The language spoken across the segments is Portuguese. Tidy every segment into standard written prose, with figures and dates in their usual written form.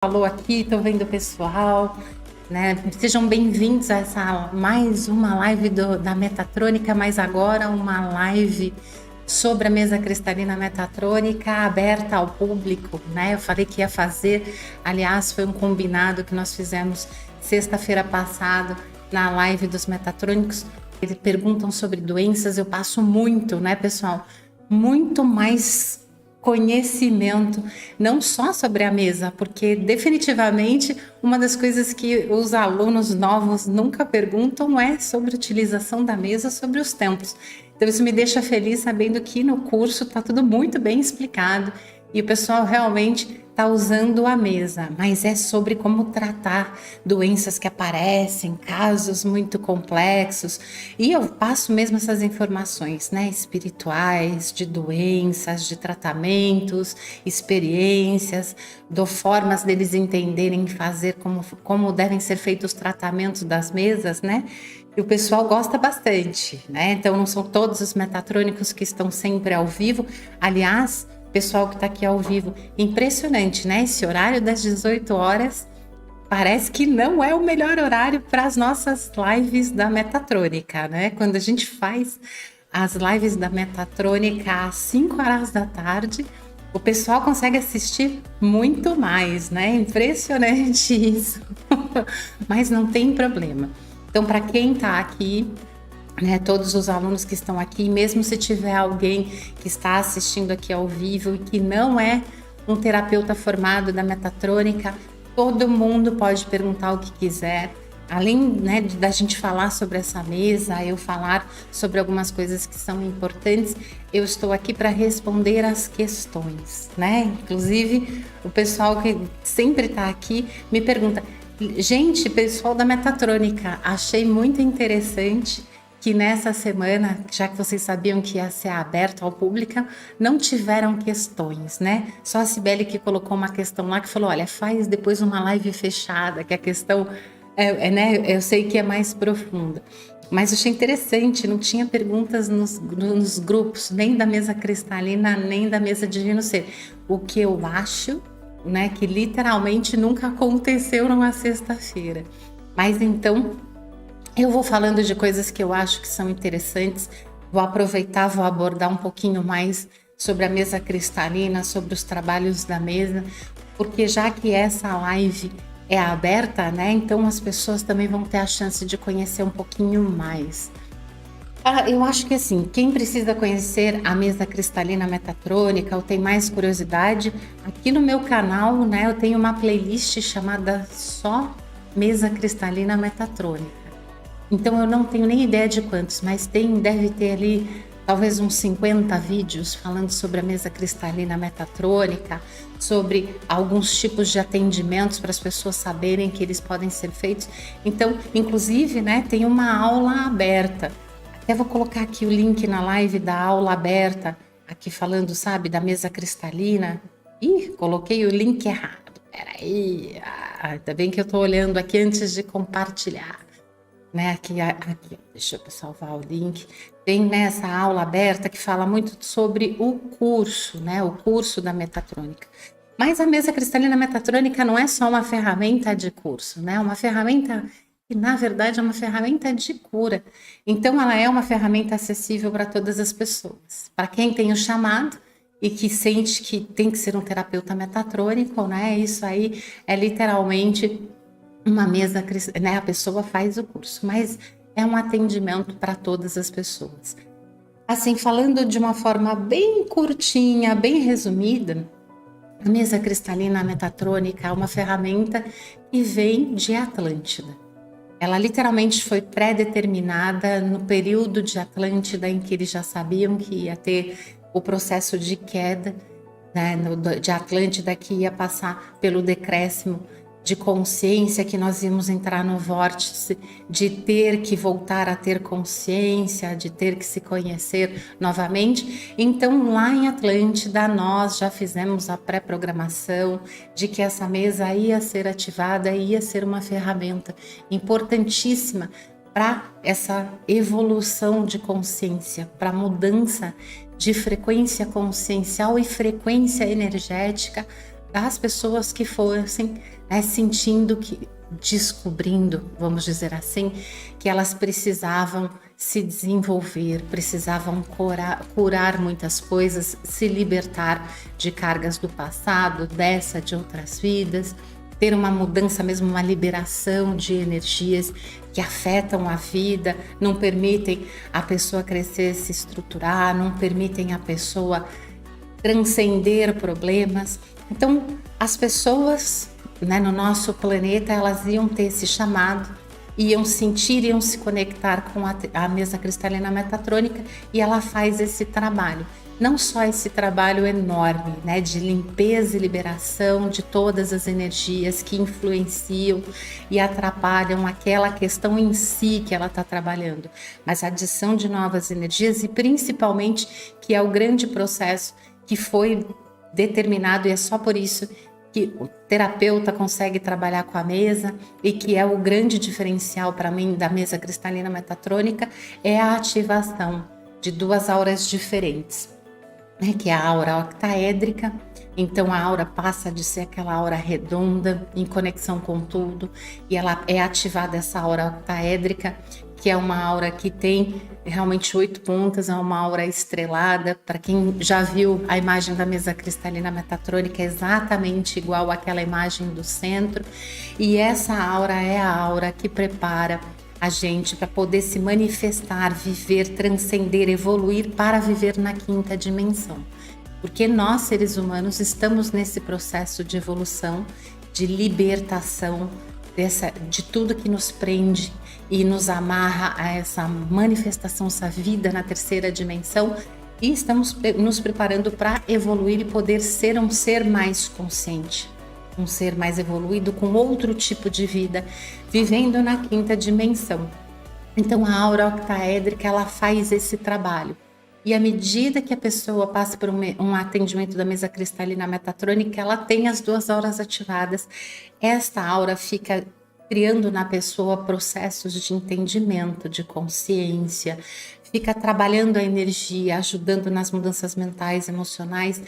Falou aqui, estou vendo o pessoal, né? Sejam bem-vindos a essa mais uma live da Metatrônica, mas agora uma live sobre a mesa cristalina metatrônica aberta ao público, né? Eu falei que ia fazer, aliás, foi um combinado que nós fizemos sexta-feira passada na live dos metatrônicos. Eles perguntam sobre doenças, eu passo muito, né, pessoal? Muito mais conhecimento, não só sobre a mesa, porque definitivamente uma das coisas que os alunos novos nunca perguntam é sobre a utilização da mesa, sobre os tempos. Então isso me deixa feliz sabendo que no curso está tudo muito bem explicado e o pessoal realmente está usando a mesa, mas é sobre como tratar doenças que aparecem, casos muito complexos, e eu passo mesmo essas informações, né, espirituais, de doenças, de tratamentos, experiências, dou formas deles entenderem fazer como devem ser feitos os tratamentos das mesas, né? E o pessoal gosta bastante, né? Então não são todos os metatrônicos que estão sempre ao vivo, aliás, pessoal que está aqui ao vivo, impressionante, né? Esse horário das 18 horas parece que não é o melhor horário para as nossas lives da Metatrônica, né? Quando a gente faz as lives da Metatrônica às 5 horas da tarde, o pessoal consegue assistir muito mais, né? Impressionante isso. Mas não tem problema. Então, para quem está aqui, né, todos os alunos que estão aqui, mesmo se tiver alguém que está assistindo aqui ao vivo e que não é um terapeuta formado da Metatrônica, todo mundo pode perguntar o que quiser. Além, né, da gente falar sobre essa mesa, eu falar sobre algumas coisas que são importantes, eu estou aqui para responder as questões, né? Inclusive, o pessoal que sempre está aqui me pergunta: gente, pessoal da Metatrônica, achei muito interessante que nessa semana, já que vocês sabiam que ia ser aberto ao público, não tiveram questões, né? Só a Cibele que colocou uma questão lá que falou: olha, faz depois uma live fechada, que a questão né? Eu sei que é mais profunda. Mas eu achei interessante, não tinha perguntas nos grupos, nem da mesa cristalina, nem da mesa Divino Ser. O que eu acho, né, que literalmente nunca aconteceu numa sexta-feira. Mas então, eu vou falando de coisas que eu acho que são interessantes, vou aproveitar, vou abordar um pouquinho mais sobre a mesa cristalina, sobre os trabalhos da mesa, porque já que essa live é aberta, né, então as pessoas também vão ter a chance de conhecer um pouquinho mais. Eu acho que assim, quem precisa conhecer a mesa cristalina metatrônica ou tem mais curiosidade, aqui no meu canal, né, eu tenho uma playlist chamada só Mesa Cristalina Metatrônica. Então eu não tenho nem ideia de quantos, mas deve ter ali talvez uns 50 vídeos falando sobre a mesa cristalina metatrônica, sobre alguns tipos de atendimentos para as pessoas saberem que eles podem ser feitos. Então, inclusive, né, tem uma aula aberta. Até vou colocar aqui o link na live da aula aberta, aqui falando, sabe, da mesa cristalina. Ih, coloquei o link errado. Peraí. Ainda bem que eu estou olhando aqui antes de compartilhar. Né, aqui, deixa eu salvar o link. Tem nessa aula aberta que fala muito sobre o curso, né, o curso da Metatrônica. Mas a mesa cristalina metatrônica não é só uma ferramenta de curso, né? Uma ferramenta que, na verdade, é uma ferramenta de cura. Então, ela é uma ferramenta acessível para todas as pessoas. Para quem tem o chamado e que sente que tem que ser um terapeuta metatrônico, né? Isso aí é literalmente uma mesa, né? A pessoa faz o curso, mas é um atendimento para todas as pessoas. Assim, falando de uma forma bem curtinha, bem resumida, a mesa cristalina metatrônica é uma ferramenta que vem de Atlântida. Ela literalmente foi pré-determinada no período de Atlântida, em que eles já sabiam que ia ter o processo de queda, né, de Atlântida, que ia passar pelo decréscimo de consciência, que nós íamos entrar no vórtice de ter que voltar a ter consciência, de ter que se conhecer novamente. Então, lá em Atlântida, nós já fizemos a pré-programação de que essa mesa ia ser ativada, ia ser uma ferramenta importantíssima para essa evolução de consciência, para mudança de frequência consciencial e frequência energética das pessoas que fossem, né, sentindo que, descobrindo, vamos dizer assim, que elas precisavam se desenvolver, precisavam curar muitas coisas, se libertar de cargas do passado, dessa, de outras vidas, ter uma mudança mesmo, uma liberação de energias que afetam a vida, não permitem a pessoa crescer, se estruturar, não permitem a pessoa transcender problemas. Então, as pessoas, né, no nosso planeta, elas iam ter esse chamado, iam sentir, iam se conectar com a mesa cristalina metatrônica, e ela faz esse trabalho. Não só esse trabalho enorme, né, de limpeza e liberação de todas as energias que influenciam e atrapalham aquela questão em si que ela está trabalhando, mas a adição de novas energias, e principalmente, que é o grande processo que foi determinado, e é só por isso que o terapeuta consegue trabalhar com a mesa, e que é o grande diferencial para mim da mesa cristalina metatrônica, é a ativação de duas auras diferentes, né, que é a aura octaédrica. Então a aura passa de ser aquela aura redonda, em conexão com tudo, e ela é ativada, essa aura octaédrica, que é uma aura que tem realmente 8 pontas, é uma aura estrelada. Para quem já viu a imagem da mesa cristalina metatrônica, é exatamente igual àquela imagem do centro, e essa aura é a aura que prepara a gente para poder se manifestar, viver, transcender, evoluir para viver na quinta dimensão. Porque nós, seres humanos, estamos nesse processo de evolução, de libertação de tudo que nos prende e nos amarra a essa manifestação, essa vida na terceira dimensão, e estamos nos preparando para evoluir e poder ser um ser mais consciente, um ser mais evoluído, com outro tipo de vida, vivendo na quinta dimensão. Então a aura octaédrica, ela faz esse trabalho. E à medida que a pessoa passa por um atendimento da mesa cristalina metatrônica, ela tem as duas auras ativadas. Esta aura fica criando na pessoa processos de entendimento, de consciência, fica trabalhando a energia, ajudando nas mudanças mentais, emocionais.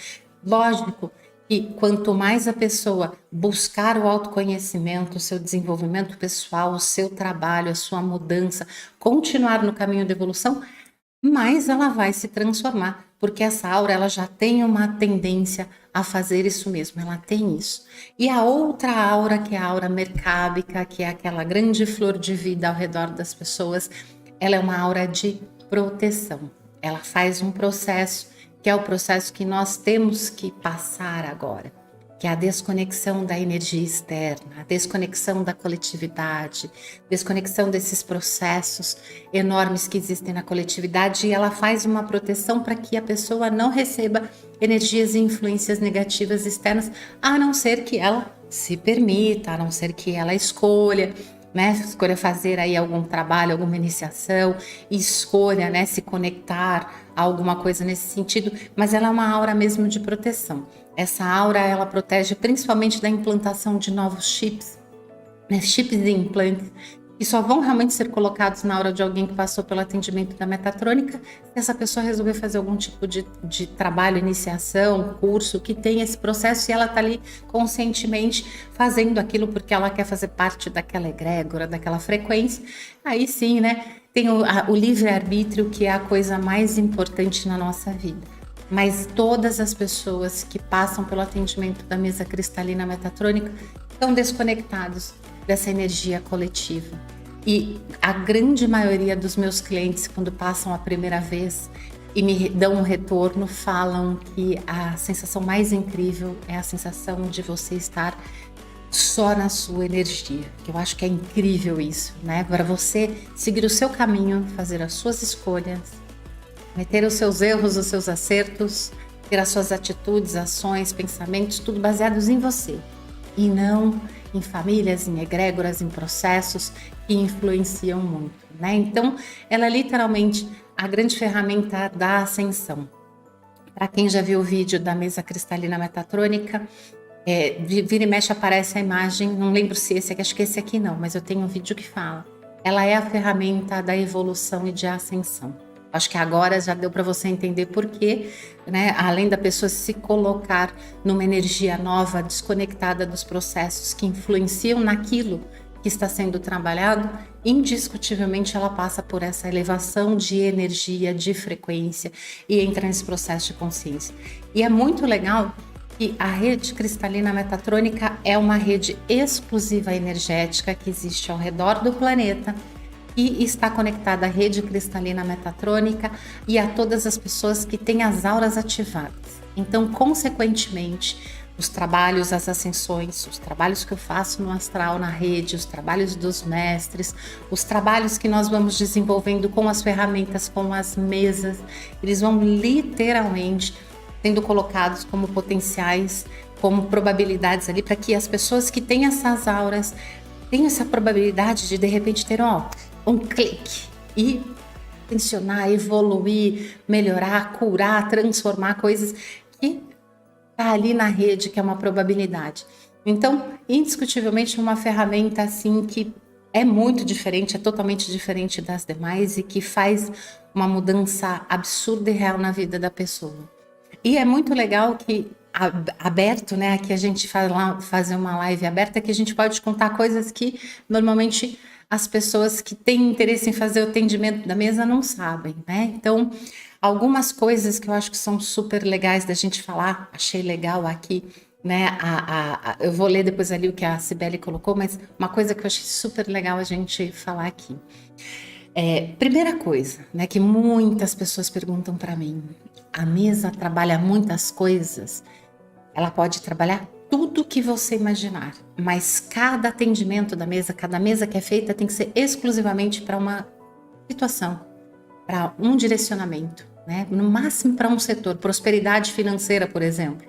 Lógico que quanto mais a pessoa buscar o autoconhecimento, o seu desenvolvimento pessoal, o seu trabalho, a sua mudança, continuar no caminho de evolução, mais ela vai se transformar, porque essa aura, ela já tem uma tendência a fazer isso mesmo, ela tem isso. E a outra aura, que é a aura mercábica, que é aquela grande flor de vida ao redor das pessoas, ela é uma aura de proteção. Ela faz um processo, que é o processo que nós temos que passar agora, que é a desconexão da energia externa, a desconexão da coletividade, desconexão desses processos enormes que existem na coletividade, e ela faz uma proteção para que a pessoa não receba energias e influências negativas externas, a não ser que ela se permita, a não ser que ela escolha, né, escolha fazer aí algum trabalho, alguma iniciação, escolha, né, se conectar a alguma coisa nesse sentido, mas ela é uma aura mesmo de proteção. Essa aura, ela protege principalmente da implantação de novos chips, né, chips e implantes, que só vão realmente ser colocados na aura de alguém que passou pelo atendimento da metatrônica, se essa pessoa resolver fazer algum tipo de trabalho, iniciação, curso, que tem esse processo, e ela está ali conscientemente fazendo aquilo porque ela quer fazer parte daquela egrégora, daquela frequência. Aí sim, né, tem o livre-arbítrio, que é a coisa mais importante na nossa vida. Mas todas as pessoas que passam pelo atendimento da mesa cristalina metatrônica estão desconectados dessa energia coletiva. E a grande maioria dos meus clientes, quando passam a primeira vez e me dão um retorno, falam que a sensação mais incrível é a sensação de você estar só na sua energia, que eu acho que é incrível isso, né? Para você seguir o seu caminho, fazer as suas escolhas, meter os seus erros, os seus acertos, ter as suas atitudes, ações, pensamentos, tudo baseados em você, e não em famílias, em egrégoras, em processos que influenciam muito, né? Então, ela é literalmente a grande ferramenta da ascensão. Para quem já viu o vídeo da mesa cristalina metatrônica, vira e mexe aparece a imagem, não lembro se esse aqui, acho que esse aqui não, mas eu tenho um vídeo que fala. Ela é a ferramenta da evolução e de ascensão. Acho que agora já deu para você entender por quê, né? Além da pessoa se colocar numa energia nova, desconectada dos processos que influenciam naquilo que está sendo trabalhado, indiscutivelmente ela passa por essa elevação de energia, de frequência e entra nesse processo de consciência. E é muito legal que a rede cristalina metatrônica é uma rede exclusiva energética que existe ao redor do planeta e está conectada à rede cristalina metatrônica e a todas as pessoas que têm as auras ativadas. Então, consequentemente, os trabalhos, as ascensões, os trabalhos que eu faço no astral, na rede, os trabalhos dos mestres, os trabalhos que nós vamos desenvolvendo com as ferramentas, com as mesas, eles vão literalmente sendo colocados como potenciais, como probabilidades ali, para que as pessoas que têm essas auras tenham essa probabilidade de repente ter um clique e tensionar, evoluir, melhorar, curar, transformar coisas que tá ali na rede, que é uma probabilidade. Então, indiscutivelmente, uma ferramenta assim que é muito diferente, é totalmente diferente das demais e que faz uma mudança absurda e real na vida da pessoa. E é muito legal que aberto, né? Aqui a gente fazer uma live aberta que a gente pode contar coisas que normalmente as pessoas que têm interesse em fazer o atendimento da mesa não sabem, né? Então, algumas coisas que eu acho que são super legais da gente falar, achei legal aqui, né? Eu vou ler depois ali o que a Cibele colocou, mas uma coisa que eu achei super legal a gente falar aqui. Primeira coisa, né, que muitas pessoas perguntam para mim, a mesa trabalha muitas coisas, ela pode trabalhar tudo que você imaginar, mas cada atendimento da mesa, cada mesa que é feita tem que ser exclusivamente para uma situação, para um direcionamento, né? No máximo para um setor, prosperidade financeira, por exemplo,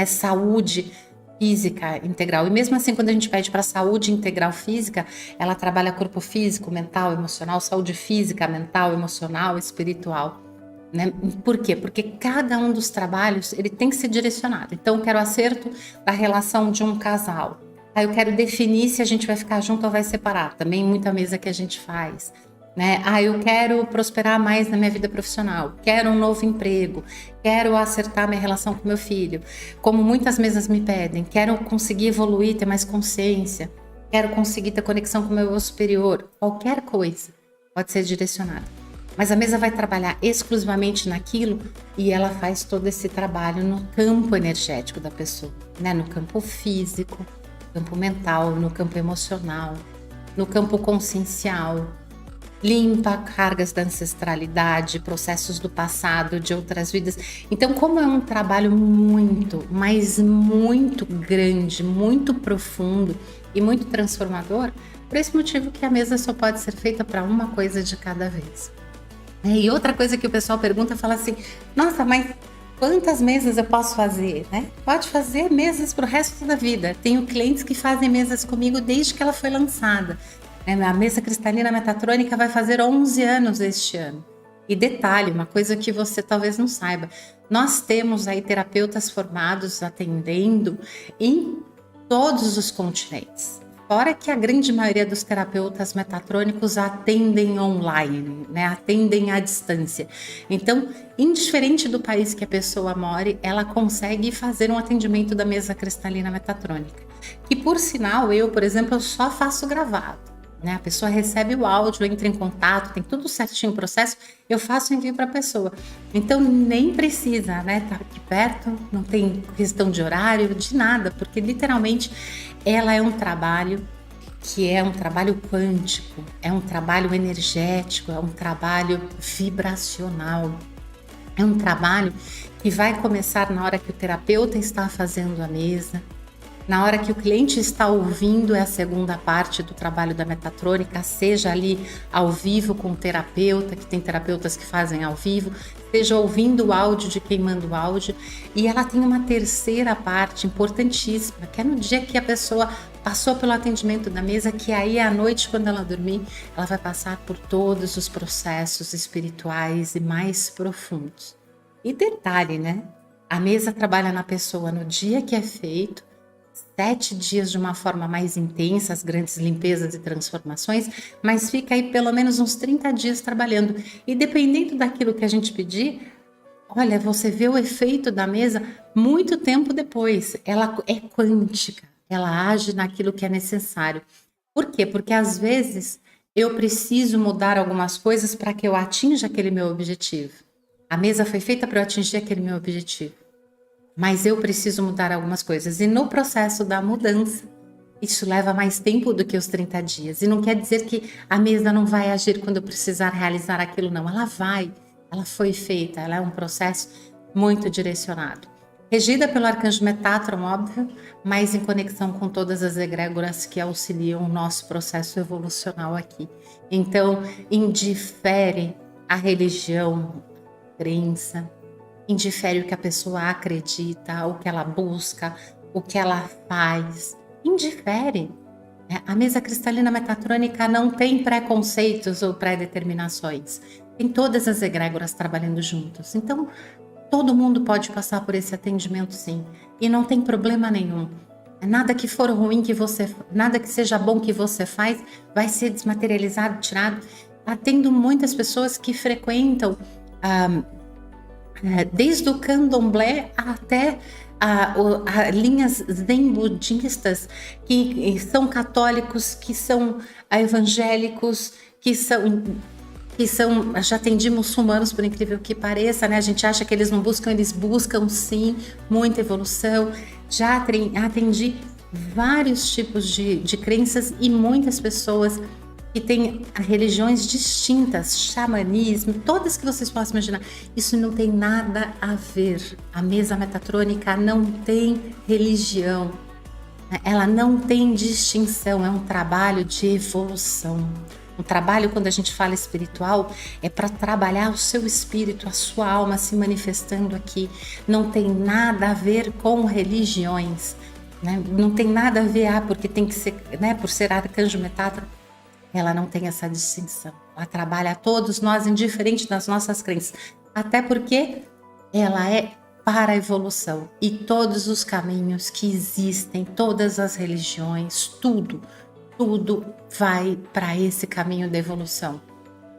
saúde física integral. E mesmo assim, quando a gente pede para saúde integral física, ela trabalha corpo físico, mental, emocional, saúde física, mental, emocional, espiritual. Né? Por quê? Porque cada um dos trabalhos ele tem que ser direcionado. Então, eu quero acerto da relação de um casal. Aí eu quero definir se a gente vai ficar junto ou vai separar. Também muita mesa que a gente faz. Né? Eu quero prosperar mais na minha vida profissional. Quero um novo emprego. Quero acertar minha relação com meu filho. Como muitas mesas me pedem. Quero conseguir evoluir, ter mais consciência. Quero conseguir ter conexão com o meu eu superior. Qualquer coisa pode ser direcionada. Mas a mesa vai trabalhar exclusivamente naquilo e ela faz todo esse trabalho no campo energético da pessoa, né? No campo físico, no campo mental, no campo emocional, no campo consciencial. Limpa cargas da ancestralidade, processos do passado, de outras vidas. Então, como é um trabalho muito, mas muito grande, muito profundo e muito transformador, por esse motivo que a mesa só pode ser feita para uma coisa de cada vez. E outra coisa que o pessoal pergunta, fala assim, nossa, mas quantas mesas eu posso fazer? Né? Pode fazer mesas para o resto da vida. Tenho clientes que fazem mesas comigo desde que ela foi lançada. A mesa cristalina metatrônica vai fazer 11 anos este ano. E detalhe, uma coisa que você talvez não saiba, nós temos aí terapeutas formados atendendo em todos os continentes. Fora que a grande maioria dos terapeutas metatrônicos atendem online, né? Atendem à distância. Então, indiferente do país que a pessoa more, ela consegue fazer um atendimento da mesa cristalina metatrônica. Que, por sinal, eu, por exemplo, eu só faço gravado. Né? A pessoa recebe o áudio, entra em contato, tem tudo certinho o processo, eu faço envio para a pessoa. Então, nem precisa, né? Tá aqui perto, não tem questão de horário, de nada, porque literalmente ela é um trabalho que é um trabalho quântico, é um trabalho energético, é um trabalho vibracional, é um trabalho que vai começar na hora que o terapeuta está fazendo a mesa, na hora que o cliente está ouvindo, é a segunda parte do trabalho da metatrônica, seja ali ao vivo com o terapeuta, que tem terapeutas que fazem ao vivo, seja ouvindo o áudio de quem manda o áudio. E ela tem uma terceira parte importantíssima, que é no dia que a pessoa passou pelo atendimento da mesa, que aí à noite, quando ela dormir, ela vai passar por todos os processos espirituais e mais profundos. E detalhe, né? A mesa trabalha na pessoa no dia que é feito, 7 dias de uma forma mais intensa, as grandes limpezas e transformações, mas fica aí pelo menos uns 30 dias trabalhando. E dependendo daquilo que a gente pedir, olha, você vê o efeito da mesa muito tempo depois. Ela é quântica, ela age naquilo que é necessário. Por quê? Porque às vezes eu preciso mudar algumas coisas para que eu atinja aquele meu objetivo. A mesa foi feita para eu atingir aquele meu objetivo, mas eu preciso mudar algumas coisas. E no processo da mudança, isso leva mais tempo do que os 30 dias. E não quer dizer que a mesa não vai agir quando eu precisar realizar aquilo, não. Ela vai, ela foi feita, ela é um processo muito direcionado. Regida pelo arcanjo Metatron, óbvio, mas em conexão com todas as egrégoras que auxiliam o nosso processo evolucional aqui. Então, indifere a religião, a crença, indifere o que a pessoa acredita, o que ela busca, o que ela faz, indifere. A mesa cristalina metatrônica não tem preconceitos ou pré-determinações. Tem todas as egrégoras trabalhando juntos. Então, todo mundo pode passar por esse atendimento, sim. E não tem problema nenhum. Nada que for ruim que você, nada que seja bom que você faz, vai ser desmaterializado, tirado. Atendo muitas pessoas que frequentam desde o candomblé até linhas zen budistas, que são católicos, que são evangélicos, que são, já atendi muçulmanos, por incrível que pareça, né? A gente acha que eles não buscam, eles buscam sim, muita evolução. Já atendi vários tipos de crenças e muitas pessoas que têm religiões distintas, xamanismo, todas que vocês possam imaginar. Isso não tem nada a ver. A mesa metatrônica não tem religião. Ela não tem distinção, é um trabalho de evolução. Um trabalho, quando a gente fala espiritual, é para trabalhar o seu espírito, a sua alma se manifestando aqui. Não tem nada a ver com religiões, né? Não tem nada a ver, porque tem que ser, né, por ser arcanjo Metatron. Ela não tem essa distinção. Ela trabalha a todos nós, indiferente das nossas crenças. Até porque ela é para a evolução. E todos os caminhos que existem, todas as religiões, tudo vai para esse caminho da evolução.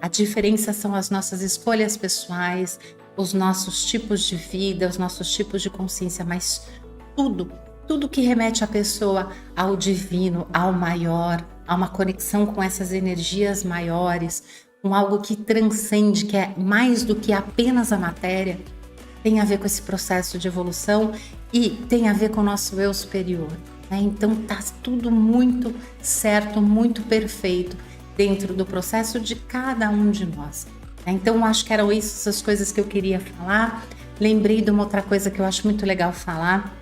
A diferença são as nossas escolhas pessoais, os nossos tipos de vida, os nossos tipos de consciência, mas tudo que remete a pessoa ao divino, ao maior, a uma conexão com essas energias maiores, com algo que transcende, que é mais do que apenas a matéria, tem a ver com esse processo de evolução e tem a ver com o nosso eu superior. Então tá tudo muito certo, muito perfeito dentro do processo de cada um de nós. Então acho que eram essas coisas que eu queria falar. Lembrei de uma outra coisa que eu acho muito legal falar.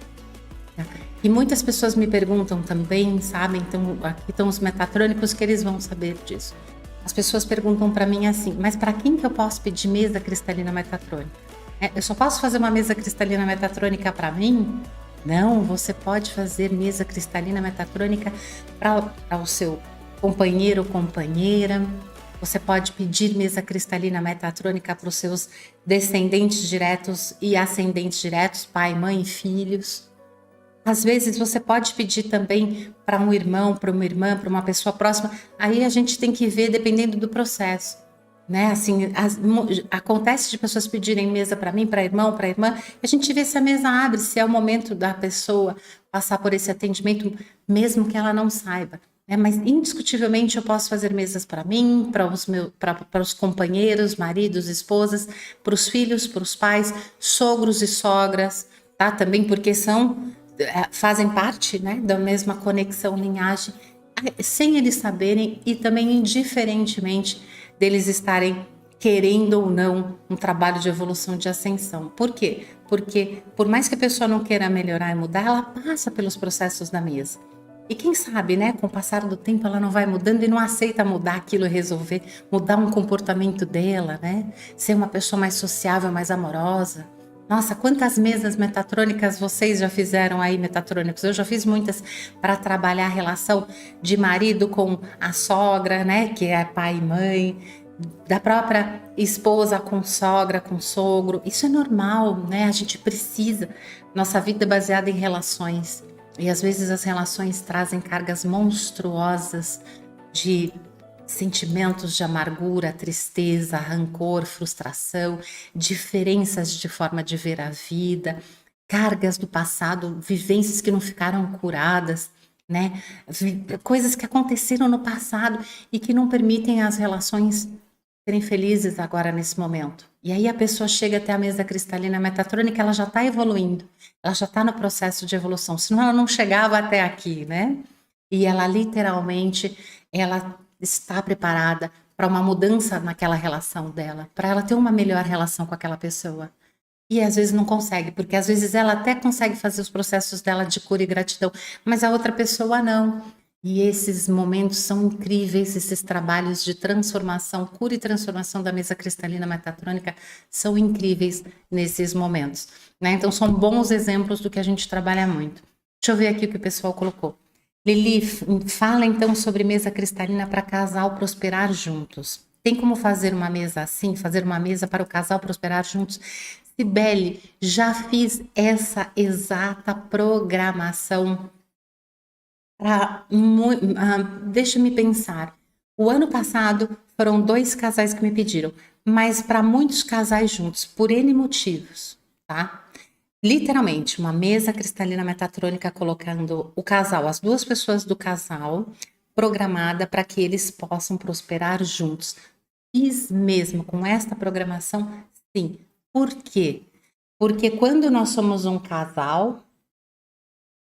E muitas pessoas me perguntam também, sabe? Então aqui estão os metatrônicos que eles vão saber disso. As pessoas perguntam para mim assim, mas para quem que eu posso pedir mesa cristalina metatrônica? Eu só posso fazer uma mesa cristalina metatrônica para mim? Não, você pode fazer mesa cristalina metatrônica para o seu companheiro ou companheira. Você pode pedir mesa cristalina metatrônica para os seus descendentes diretos e ascendentes diretos, pai, mãe e filhos. Às vezes você pode pedir também para um irmão, para uma irmã, para uma pessoa próxima. Aí a gente tem que ver dependendo do processo, né? Assim, acontece de pessoas pedirem mesa para mim, para irmão, para irmã. A gente vê se a mesa abre, se é o momento da pessoa passar por esse atendimento, mesmo que ela não saiba. Mas indiscutivelmente eu posso fazer mesas para mim, para os companheiros, maridos, esposas, para os filhos, para os pais, sogros e sogras, tá? Também porque fazem parte, né, da mesma conexão, linhagem, sem eles saberem e também indiferentemente deles estarem querendo ou não um trabalho de evolução, de ascensão. Por quê? Porque por mais que a pessoa não queira melhorar e mudar, ela passa pelos processos da mesa. E quem sabe, né, com o passar do tempo ela não vai mudando e não aceita mudar aquilo e resolver, mudar um comportamento dela, né? Ser uma pessoa mais sociável, mais amorosa. Nossa, quantas mesas metatrônicas vocês já fizeram aí, metatrônicos? Eu já fiz muitas para trabalhar a relação de marido com a sogra, né, que é pai e mãe, da própria esposa com sogra, com sogro. Isso é normal, né? A gente precisa. Nossa vida é baseada em relações. E às vezes as relações trazem cargas monstruosas de sentimentos de amargura, tristeza, rancor, frustração, diferenças de forma de ver a vida, cargas do passado, vivências que não ficaram curadas, né? Coisas que aconteceram no passado e que não permitem as relações serem felizes agora nesse momento. E aí a pessoa chega até a mesa cristalina metatrônica, ela já está evoluindo, ela já está no processo de evolução, senão ela não chegava até aqui, né? E ela literalmente, ela está preparada para uma mudança naquela relação dela, para ela ter uma melhor relação com aquela pessoa. E às vezes não consegue, porque às vezes ela até consegue fazer os processos dela de cura e gratidão, mas a outra pessoa não. E esses momentos são incríveis, esses trabalhos de transformação, cura e transformação da mesa cristalina metatrônica são incríveis nesses momentos, né? Então são bons exemplos do que a gente trabalha muito. Deixa eu ver aqui o que o pessoal colocou. Lili, fala então sobre mesa cristalina para casal prosperar juntos. Tem como fazer uma mesa assim, fazer uma mesa para o casal prosperar juntos? Cibele, já fiz essa exata programação. Deixa-me pensar. O ano passado foram 2 casais que me pediram, mas para muitos casais juntos, por N motivos, tá? Literalmente, uma mesa cristalina metatrônica colocando o casal, as 2 pessoas do casal, programada para que eles possam prosperar juntos. Fiz mesmo com esta programação, sim. Por quê? Porque quando nós somos um casal,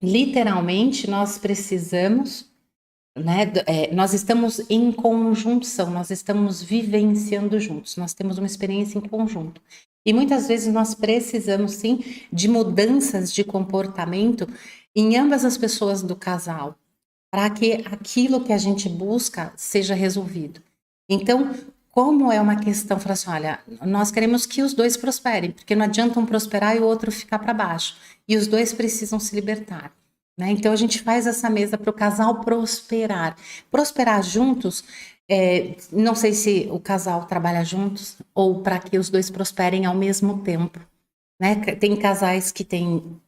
literalmente nós precisamos, né? Nós estamos em conjunção, nós estamos vivenciando juntos, nós temos uma experiência em conjunto. E muitas vezes nós precisamos, sim, de mudanças de comportamento em ambas as pessoas do casal, para que aquilo que a gente busca seja resolvido. Então, como é uma questão, falar assim, olha, nós queremos que os dois prosperem, porque não adianta um prosperar e o outro ficar para baixo. E os dois precisam se libertar. Né? Então, a gente faz essa mesa para o casal prosperar. Prosperar juntos, não sei se o casal trabalha juntos ou para que os dois prosperem ao mesmo tempo. Né? Tem casais que têm,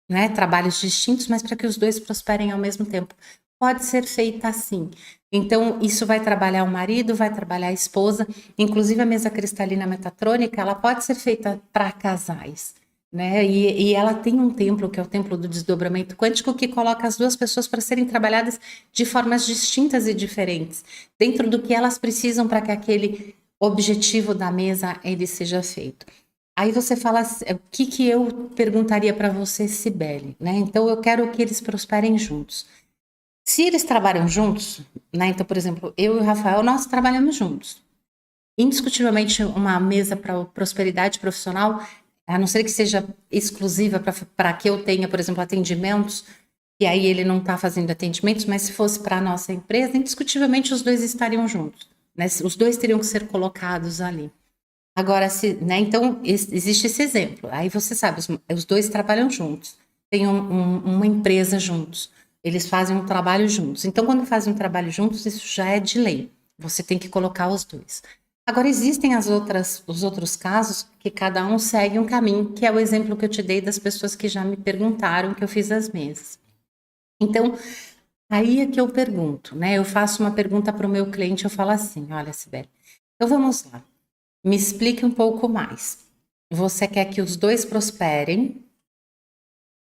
né, trabalhos distintos, mas para que os dois prosperem ao mesmo tempo. Pode ser feita assim. Então, isso vai trabalhar o marido, vai trabalhar a esposa. Inclusive, a mesa cristalina metatrônica, ela pode ser feita para casais. Né? E ela tem um templo, que é o templo do desdobramento quântico, que coloca as 2 pessoas para serem trabalhadas de formas distintas e diferentes, dentro do que elas precisam para que aquele objetivo da mesa ele seja feito. Aí você fala, o que eu perguntaria para você, Cibele, né? Então, eu quero que eles prosperem juntos. Se eles trabalham juntos, né? Então, por exemplo, eu e o Rafael, nós trabalhamos juntos. Indiscutivelmente, uma mesa para prosperidade profissional, a não ser que seja exclusiva para que eu tenha, por exemplo, atendimentos, e aí ele não está fazendo atendimentos, mas se fosse para a nossa empresa, indiscutivelmente os dois estariam juntos, né? Os dois teriam que ser colocados ali. Agora, né, então, existe esse exemplo. Aí você sabe, os dois trabalham juntos, têm uma empresa juntos, eles fazem um trabalho juntos. Então, quando fazem um trabalho juntos, isso já é de lei. Você tem que colocar os dois. Agora, existem os outros casos que cada um segue um caminho, que é o exemplo que eu te dei das pessoas que já me perguntaram que eu fiz as mesas. Então, aí é que eu pergunto, né? Eu faço uma pergunta para o meu cliente, eu falo assim, olha, Sibeli, então vamos lá. Me explique um pouco mais. Você quer que os dois prosperem?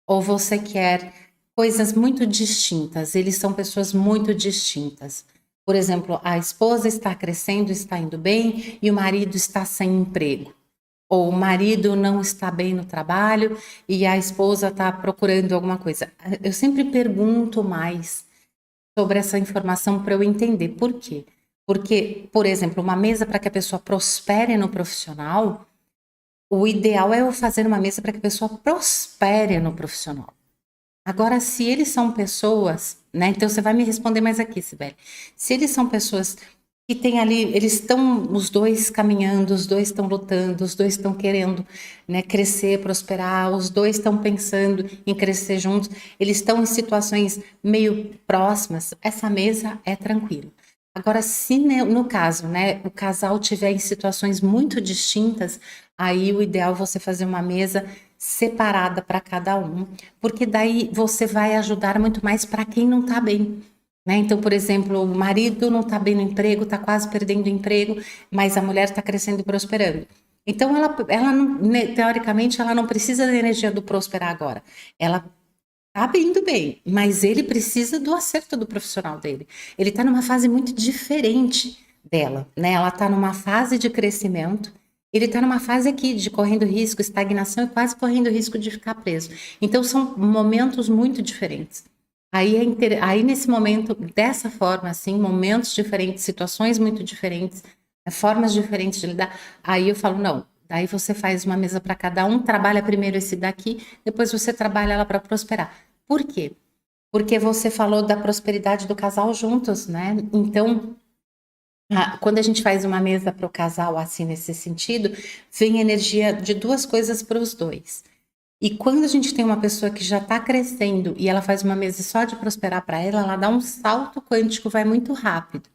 Ou você quer coisas muito distintas? Eles são pessoas muito distintas. Por exemplo, a esposa está crescendo, está indo bem, e o marido está sem emprego. Ou o marido não está bem no trabalho e a esposa está procurando alguma coisa. Eu sempre pergunto mais sobre essa informação para eu entender por quê. Porque, por exemplo, uma mesa para que a pessoa prospere no profissional, o ideal é eu fazer uma mesa para que a pessoa prospere no profissional. Agora, se eles são pessoas, né? Então você vai me responder mais aqui, Sibeli. Se eles são pessoas que têm ali, eles estão os dois caminhando, os dois estão lutando, os dois estão querendo, né, crescer, prosperar, os dois estão pensando em crescer juntos, eles estão em situações meio próximas, essa mesa é tranquila. Agora, se no caso, né, o casal tiver em situações muito distintas, aí o ideal é você fazer uma mesa separada para cada um, porque daí você vai ajudar muito mais para quem não está bem. Né? Então, por exemplo, o marido não está bem no emprego, está quase perdendo o emprego, mas a mulher está crescendo e prosperando. Então, ela não, teoricamente, ela não precisa da energia do prosperar agora. Ela está indo bem, mas ele precisa do acerto do profissional dele. Ele está numa fase muito diferente dela, né? Ela está numa fase de crescimento, ele está numa fase aqui de correndo risco, estagnação e quase correndo risco de ficar preso. Então, são momentos muito diferentes. Aí nesse momento, dessa forma, assim, momentos diferentes, situações muito diferentes, formas diferentes de lidar, aí eu falo, não, daí você faz uma mesa para cada um, trabalha primeiro esse daqui, depois você trabalha ela para prosperar. Por quê? Porque você falou da prosperidade do casal juntos, né? Então, quando a gente faz uma mesa para o casal, assim, nesse sentido, vem energia de duas coisas para os dois. E quando a gente tem uma pessoa que já está crescendo e ela faz uma mesa só de prosperar para ela dá um salto quântico, vai muito rápido.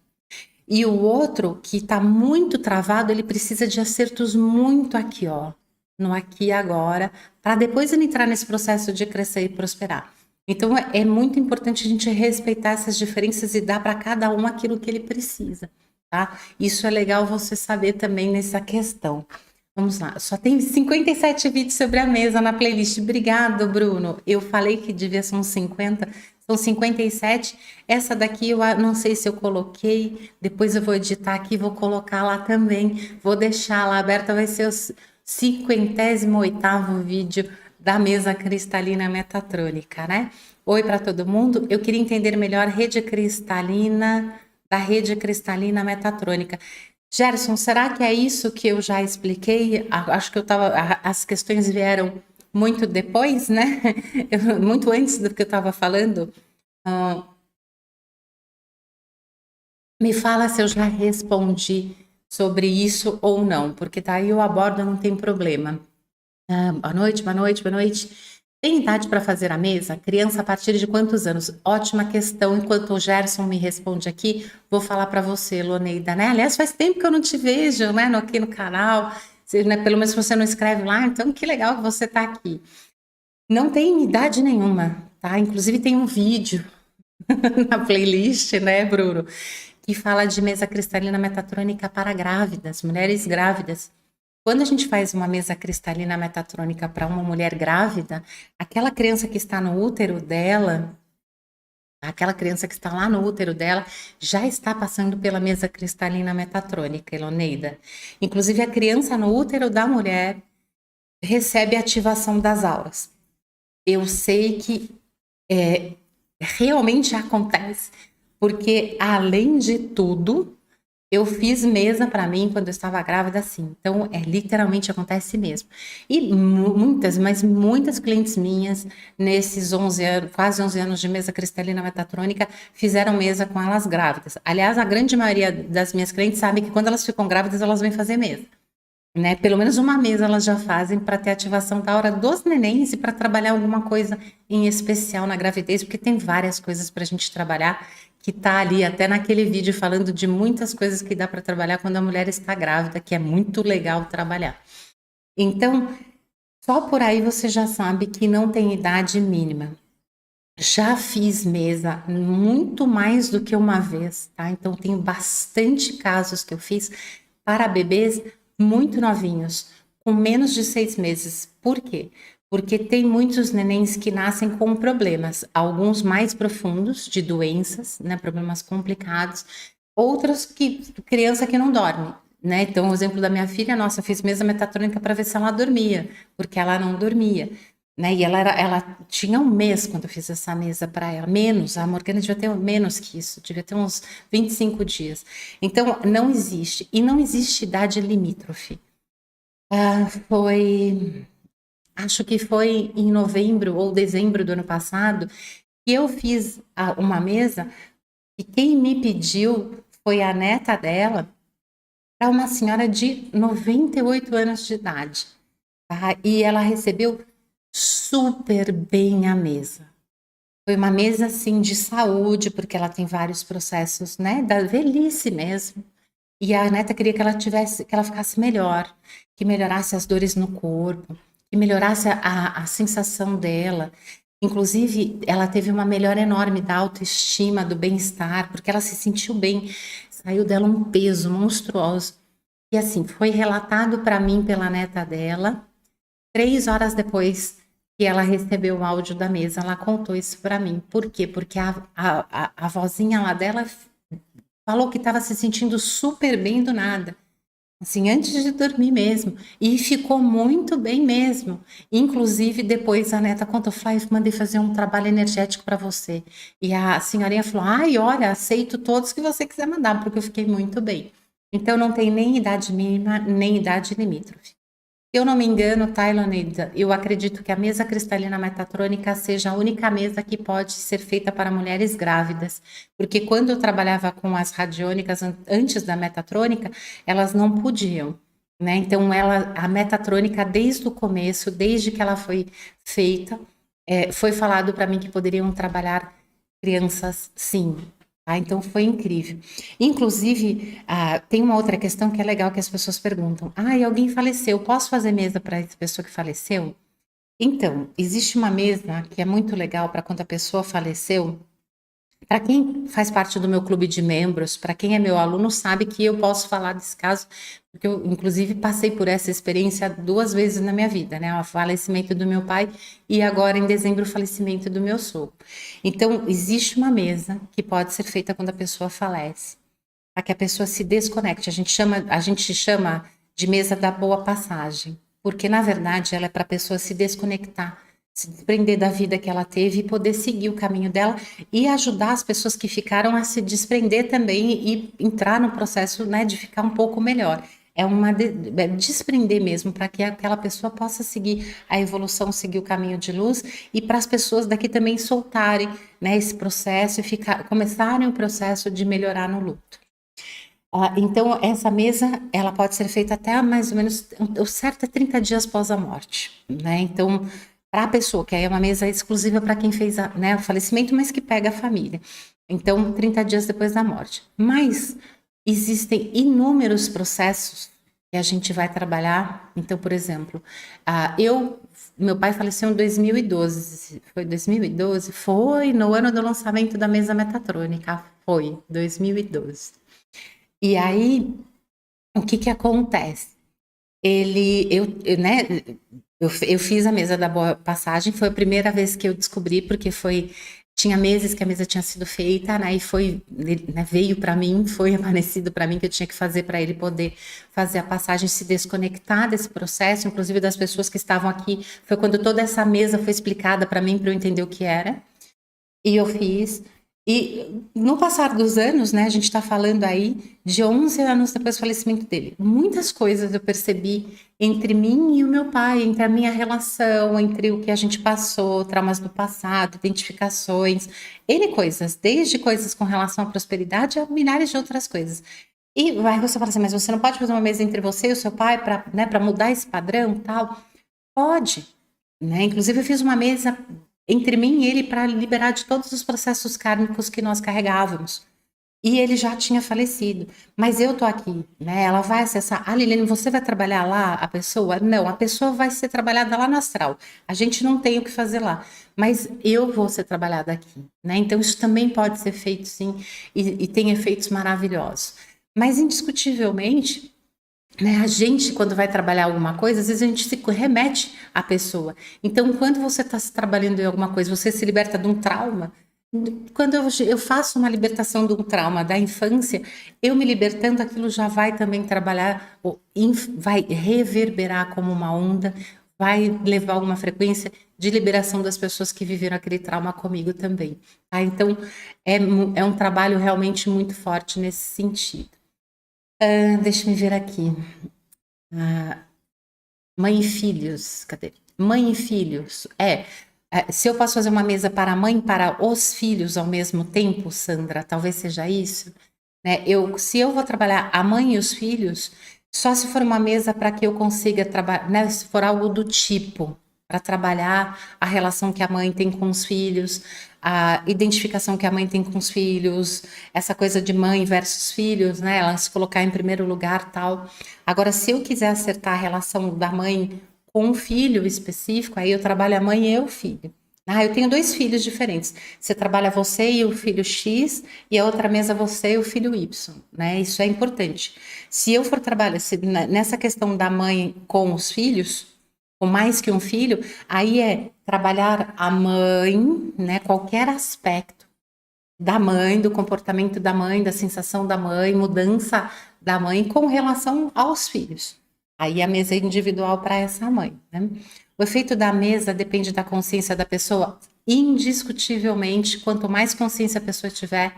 E o outro, que está muito travado, ele precisa de acertos muito aqui, ó, no aqui e agora, para depois ele entrar nesse processo de crescer e prosperar. Então, é muito importante a gente respeitar essas diferenças e dar para cada um aquilo que ele precisa, tá? Isso é legal você saber também nessa questão. Vamos lá, só tem 57 vídeos sobre a mesa na playlist. Obrigado, Bruno. Eu falei que devia ser uns 50, são 57. Essa daqui eu não sei se eu coloquei, depois eu vou editar aqui, vou colocar lá também. Vou deixar lá aberta, vai ser o 58º vídeo da mesa cristalina metatrônica, né? Oi para todo mundo. Eu queria entender melhor rede cristalina, da rede cristalina metatrônica. Gerson, será que é isso que eu já expliquei? Acho que as questões vieram muito depois, né? Muito antes do que eu estava falando. Me fala se eu já respondi sobre isso ou não, porque daí eu abordo, não tem problema. Boa noite, boa noite, boa noite. Tem idade para fazer a mesa? Criança a partir de quantos anos? Ótima questão. Enquanto o Gerson me responde aqui, vou falar para você, Loneida, né? Aliás, faz tempo que eu não te vejo, né? Aqui no canal. Você, né, pelo menos você não escreve lá, então que legal que você está aqui. Não tem idade nenhuma, tá? Inclusive tem um vídeo na playlist, né, Bruno? Que fala de mesa cristalina metatrônica para grávidas, mulheres grávidas. Quando a gente faz uma mesa cristalina metatrônica para uma mulher grávida, aquela criança que está no útero dela, aquela criança que está lá no útero dela, já está passando pela mesa cristalina metatrônica, Eloneida. Inclusive, a criança no útero da mulher recebe a ativação das auras. Eu sei que realmente acontece, porque, além de tudo, eu fiz mesa para mim quando eu estava grávida, assim. Então, literalmente acontece mesmo. E mas muitas clientes minhas, nesses 11 anos, quase 11 anos de mesa cristalina metatrônica, fizeram mesa com elas grávidas. Aliás, a grande maioria das minhas clientes sabe que quando elas ficam grávidas, elas vêm fazer mesa. Né? Pelo menos uma mesa elas já fazem para ter ativação da hora dos nenéns e para trabalhar alguma coisa em especial na gravidez, porque tem várias coisas para a gente trabalhar que tá ali até naquele vídeo falando de muitas coisas que dá para trabalhar quando a mulher está grávida, que é muito legal trabalhar. Então, só por aí você já sabe que não tem idade mínima. Já fiz mesa muito mais do que uma vez, tá? Então, tenho bastante casos que eu fiz para bebês muito novinhos, com menos de 6 meses. Por quê? Porque tem muitos nenéns que nascem com problemas, alguns mais profundos de doenças, né, problemas complicados, outros que criança que não dorme, né? Então, o exemplo da minha filha, nossa, eu fiz mesa metatrônica para ver se ela dormia, porque ela não dormia, né? E ela tinha 1 mês quando eu fiz essa mesa para ela, menos, a Morgana devia ter menos que isso, devia ter uns 25 dias. Então, não existe, e não existe idade limítrofe. Acho que foi em novembro ou dezembro do ano passado, que eu fiz uma mesa, e quem me pediu foi a neta dela, para uma senhora de 98 anos de idade. Tá? E ela recebeu super bem a mesa. Foi uma mesa, assim, de saúde, porque ela tem vários processos, né, da velhice mesmo. E a neta queria que ela ficasse melhor, que melhorasse as dores no corpo, que melhorasse a sensação dela. Inclusive, ela teve uma melhora enorme da autoestima, do bem-estar, porque ela se sentiu bem, saiu dela um peso monstruoso. E assim, foi relatado para mim pela neta dela, 3 horas depois que ela recebeu o áudio da mesa, ela contou isso para mim. Por quê? Porque a vozinha lá dela falou que estava se sentindo super bem do nada. Assim, antes de dormir mesmo. E ficou muito bem mesmo. Inclusive, depois a neta contou, Flávia, mandei fazer um trabalho energético para você. E a senhorinha falou, ai, olha, aceito todos que você quiser mandar, porque eu fiquei muito bem. Então, não tem nem idade mínima, nem idade limítrofe. Se eu não me engano, Tailanida, eu acredito que a mesa cristalina metatrônica seja a única mesa que pode ser feita para mulheres grávidas, porque quando eu trabalhava com as radiônicas antes da metatrônica, elas não podiam, né? Então, a metatrônica, desde o começo, desde que ela foi feita, foi falado para mim que poderiam trabalhar crianças, sim. Ah, então foi incrível. Inclusive, tem uma outra questão que é legal que as pessoas perguntam: e alguém faleceu, posso fazer mesa para essa pessoa que faleceu? Então, existe uma mesa que é muito legal para quando a pessoa faleceu. Para quem faz parte do meu clube de membros, para quem é meu aluno, sabe que eu posso falar desse caso, porque eu, inclusive, passei por essa experiência 2 vezes na minha vida, né? O falecimento do meu pai e agora, em dezembro, o falecimento do meu sogro. Então, existe uma mesa que pode ser feita quando a pessoa falece, para que a pessoa se desconecte. A gente chama de mesa da boa passagem, porque, na verdade, ela é para a pessoa se desconectar, se desprender da vida que ela teve e poder seguir o caminho dela e ajudar as pessoas que ficaram a se desprender também e entrar no processo, né, de ficar um pouco melhor. É desprender mesmo, para que aquela pessoa possa seguir a evolução, seguir o caminho de luz, e para as pessoas daqui também soltarem, né, esse processo e começarem o processo de melhorar no luto. Então, essa mesa, ela pode ser feita até mais ou menos, o certo é 30 dias após a morte, né? Então, para a pessoa, que aí é uma mesa exclusiva para quem fez né, o falecimento, mas que pega a família. Então, 30 dias depois da morte. Mas existem inúmeros processos que a gente vai trabalhar. Então, por exemplo, meu pai faleceu em 2012. Foi 2012? Foi no ano do lançamento da mesa metatrônica. Foi, 2012. E aí, o que acontece? Né, eu fiz a mesa da boa passagem, foi a primeira vez que eu descobri, porque tinha meses que a mesa tinha sido feita, né, e né, veio para mim, foi aparecido para mim que eu tinha que fazer para ele poder fazer a passagem, se desconectar desse processo, inclusive das pessoas que estavam aqui. Foi quando toda essa mesa foi explicada para mim, para eu entender o que era, e eu fiz. E no passar dos anos, né, a gente está falando aí de 11 anos depois do falecimento dele. Muitas coisas eu percebi entre mim e o meu pai, entre a minha relação, entre o que a gente passou, traumas do passado, identificações, N coisas, desde coisas com relação à prosperidade a milhares de outras coisas. E vai você fala assim, mas você não pode fazer uma mesa entre você e o seu pai para, né, para mudar esse padrão e tal? Pode, né? Inclusive eu fiz uma mesa entre mim e ele para liberar de todos os processos kármicos que nós carregávamos. E ele já tinha falecido. Mas eu tô aqui, né? Ela vai acessar. Liliane, você vai trabalhar lá a pessoa? Não, a pessoa vai ser trabalhada lá no astral. A gente não tem o que fazer lá. Mas eu vou ser trabalhada aqui, né? Então isso também pode ser feito, sim, e tem efeitos maravilhosos. Mas indiscutivelmente, né, a gente, quando vai trabalhar alguma coisa, às vezes a gente se remete à pessoa. Então, quando você está trabalhando em alguma coisa, você se liberta de um trauma. Quando eu faço uma libertação de um trauma da infância, eu me libertando, aquilo já vai também trabalhar, vai reverberar como uma onda, vai levar uma frequência de liberação das pessoas que viveram aquele trauma comigo também. Tá? Então, é um trabalho realmente muito forte nesse sentido. Deixa eu ver aqui. Mãe e filhos, cadê? Mãe e filhos. Se eu posso fazer uma mesa para a mãe e para os filhos ao mesmo tempo, Sandra, talvez seja isso. Né? Se eu vou trabalhar a mãe e os filhos, só se for uma mesa para que eu consiga trabalhar, né? Se for algo do tipo, para trabalhar a relação que a mãe tem com os filhos, a identificação que a mãe tem com os filhos, essa coisa de mãe versus filhos, né? Ela se colocar em primeiro lugar, tal. Agora, se eu quiser acertar a relação da mãe com um filho específico, aí eu trabalho a mãe e o filho. Ah, eu tenho 2 filhos diferentes. Você trabalha você e o filho X, e a outra mesa você e o filho Y, né? Isso é importante. Se eu for trabalhar nessa questão da mãe com os filhos, com mais que um filho, aí é trabalhar a mãe, né? Qualquer aspecto da mãe, do comportamento da mãe, da sensação da mãe, mudança da mãe com relação aos filhos. Aí a mesa é individual para essa mãe, né? O efeito da mesa depende da consciência da pessoa, indiscutivelmente, quanto mais consciência a pessoa tiver,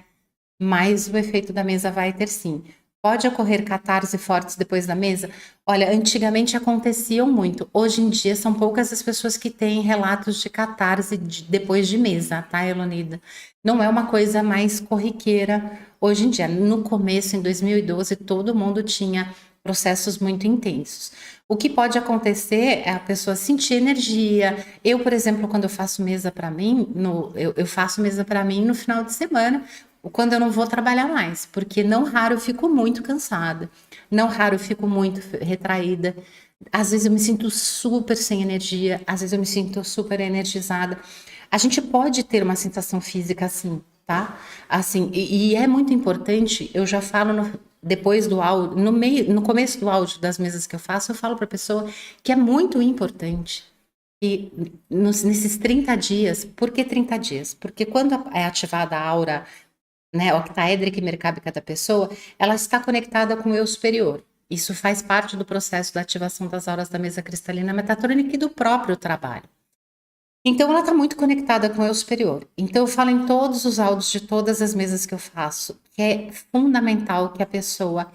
mais o efeito da mesa vai ter sim. Pode ocorrer catarse fortes depois da mesa? Olha, antigamente aconteciam muito. Hoje em dia são poucas as pessoas que têm relatos de catarse depois de mesa, tá, Elonida? Não é uma coisa mais corriqueira hoje em dia. No começo, em 2012, todo mundo tinha processos muito intensos. O que pode acontecer é a pessoa sentir energia. Eu, por exemplo, quando eu faço mesa para mim, eu faço mesa para mim no final de semana, quando eu não vou trabalhar mais, porque não raro eu fico muito cansada, não raro eu fico muito retraída. Às vezes eu me sinto super sem energia, às vezes eu me sinto super energizada. A gente pode ter uma sensação física assim, tá? Assim, e é muito importante, eu já falo depois do áudio, no começo do áudio das mesas que eu faço, eu falo para a pessoa que é muito importante. E nesses 30 dias, por que 30 dias? Porque quando é ativada a aura, né, octaédrica e mercábica da pessoa, ela está conectada com o eu superior. Isso faz parte do processo da ativação das auras da mesa cristalina metatrônica e do próprio trabalho. Então, ela está muito conectada com o eu superior. Então, eu falo em todos os áudios de todas as mesas que eu faço, que é fundamental que a pessoa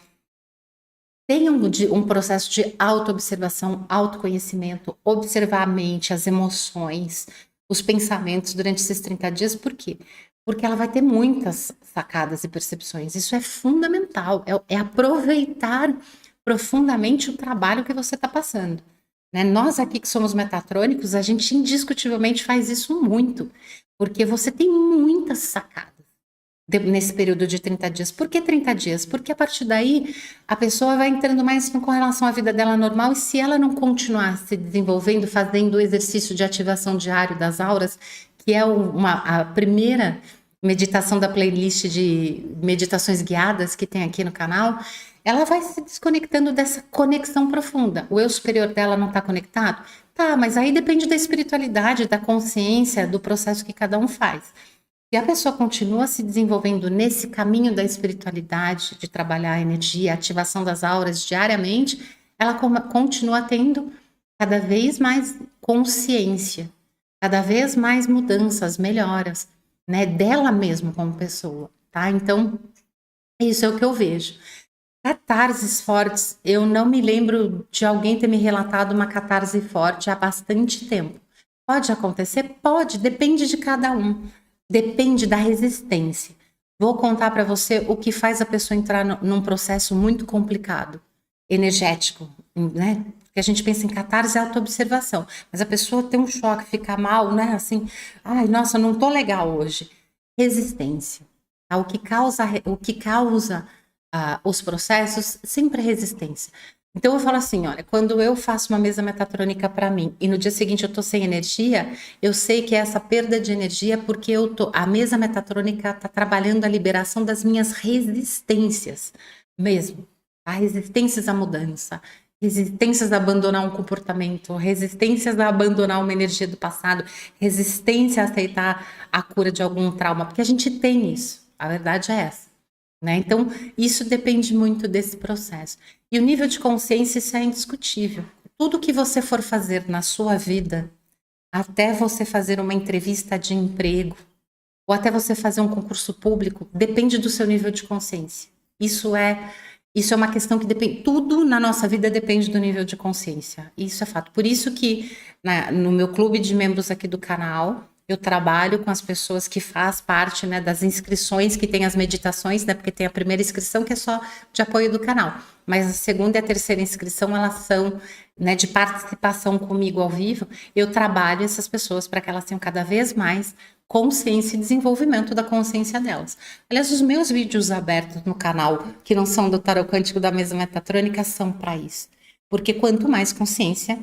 tenha um processo de autoobservação, autoconhecimento, observar a mente, as emoções, os pensamentos durante esses 30 dias. Por quê? Porque ela vai ter muitas sacadas e percepções. Isso é fundamental, é aproveitar profundamente o trabalho que você está passando. Né? Nós aqui que somos metatrônicos, a gente indiscutivelmente faz isso muito, porque você tem muitas sacadas nesse período de 30 dias. Por que 30 dias? Porque a partir daí a pessoa vai entrando mais com relação à vida dela normal, e se ela não continuar se desenvolvendo, fazendo o exercício de ativação diário das auras, que é a primeira meditação da playlist de meditações guiadas que tem aqui no canal, ela vai se desconectando dessa conexão profunda. O eu superior dela não está conectado? Tá, mas aí depende da espiritualidade, da consciência, do processo que cada um faz. Se a pessoa continua se desenvolvendo nesse caminho da espiritualidade, de trabalhar a energia, a ativação das auras diariamente, ela continua tendo cada vez mais consciência, cada vez mais mudanças, melhoras, né, dela mesma como pessoa, tá? Então, isso é o que eu vejo. Catarses fortes, eu não me lembro de alguém ter me relatado uma catarse forte há bastante tempo. Pode acontecer? Pode, depende de cada um. Depende da resistência. Vou contar para você o que faz a pessoa entrar num processo muito complicado, energético, né? Porque a gente pensa em catarse e autoobservação, mas a pessoa tem um choque, fica mal, né? Assim, ai, nossa, não tô legal hoje. Resistência. Tá? O que causa os processos sempre é resistência. Então eu falo assim, olha, quando eu faço uma mesa metatrônica para mim e no dia seguinte eu tô sem energia, eu sei que é essa perda de energia porque a mesa metatrônica tá trabalhando a liberação das minhas resistências mesmo, tá? Resistências à mudança, resistências a abandonar um comportamento, resistências a abandonar uma energia do passado, resistência a aceitar a cura de algum trauma, porque a gente tem isso, a verdade é essa. Né? Então, isso depende muito desse processo. E o nível de consciência, isso é indiscutível. Tudo que você for fazer na sua vida, até você fazer uma entrevista de emprego, ou até você fazer um concurso público, depende do seu nível de consciência. Isso é uma questão que depende, tudo na nossa vida depende do nível de consciência. Isso é fato. Por isso que no meu clube de membros aqui do canal, eu trabalho com as pessoas que faz parte, né, das inscrições, que tem as meditações, né, porque tem a primeira inscrição que é só de apoio do canal, mas a segunda e a terceira inscrição, elas são, né, de participação comigo ao vivo. Eu trabalho essas pessoas para que elas tenham cada vez mais consciência e desenvolvimento da consciência delas. Aliás, os meus vídeos abertos no canal, que não são do Tarot Quântico da Mesa Metatrônica, são para isso. Porque quanto mais consciência,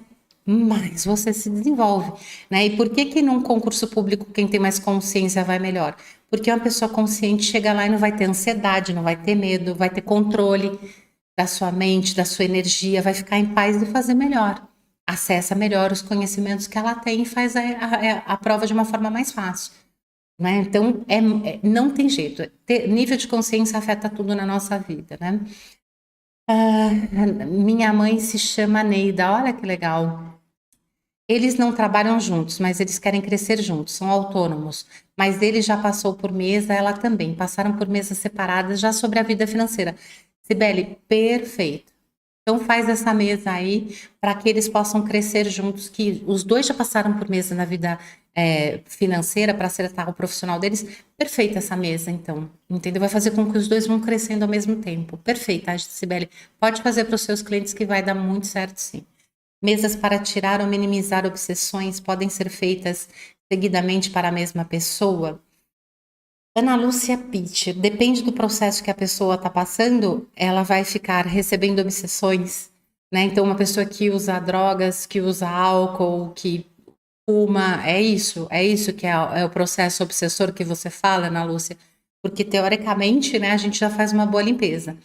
mais você se desenvolve, né? E por que que num concurso público quem tem mais consciência vai melhor? Porque uma pessoa consciente chega lá e não vai ter ansiedade, não vai ter medo, vai ter controle da sua mente, da sua energia, vai ficar em paz e fazer melhor. Acessa melhor os conhecimentos que ela tem e faz a prova de uma forma mais fácil, né? Então, não tem jeito. Nível de consciência afeta tudo na nossa vida, né? Minha mãe se chama Neida, olha que legal. Eles não trabalham juntos, mas eles querem crescer juntos, são autônomos. Mas ele já passou por mesa, ela também. Passaram por mesas separadas já sobre a vida financeira. Sibeli, perfeito. Então faz essa mesa aí para que eles possam crescer juntos, que os dois já passaram por mesa na vida financeira para acertar o profissional deles. Perfeita essa mesa, então. Entendeu? Vai fazer com que os dois vão crescendo ao mesmo tempo. Perfeita, Sibeli. Pode fazer para os seus clientes que vai dar muito certo, sim. Mesas para tirar ou minimizar obsessões podem ser feitas seguidamente para a mesma pessoa? Ana Lúcia Pitt, depende do processo que a pessoa está passando, ela vai ficar recebendo obsessões, né? Então, uma pessoa que usa drogas, que usa álcool, que fuma, é isso que é o processo obsessor que você fala, Ana Lúcia? Porque, teoricamente, né, a gente já faz uma boa limpeza.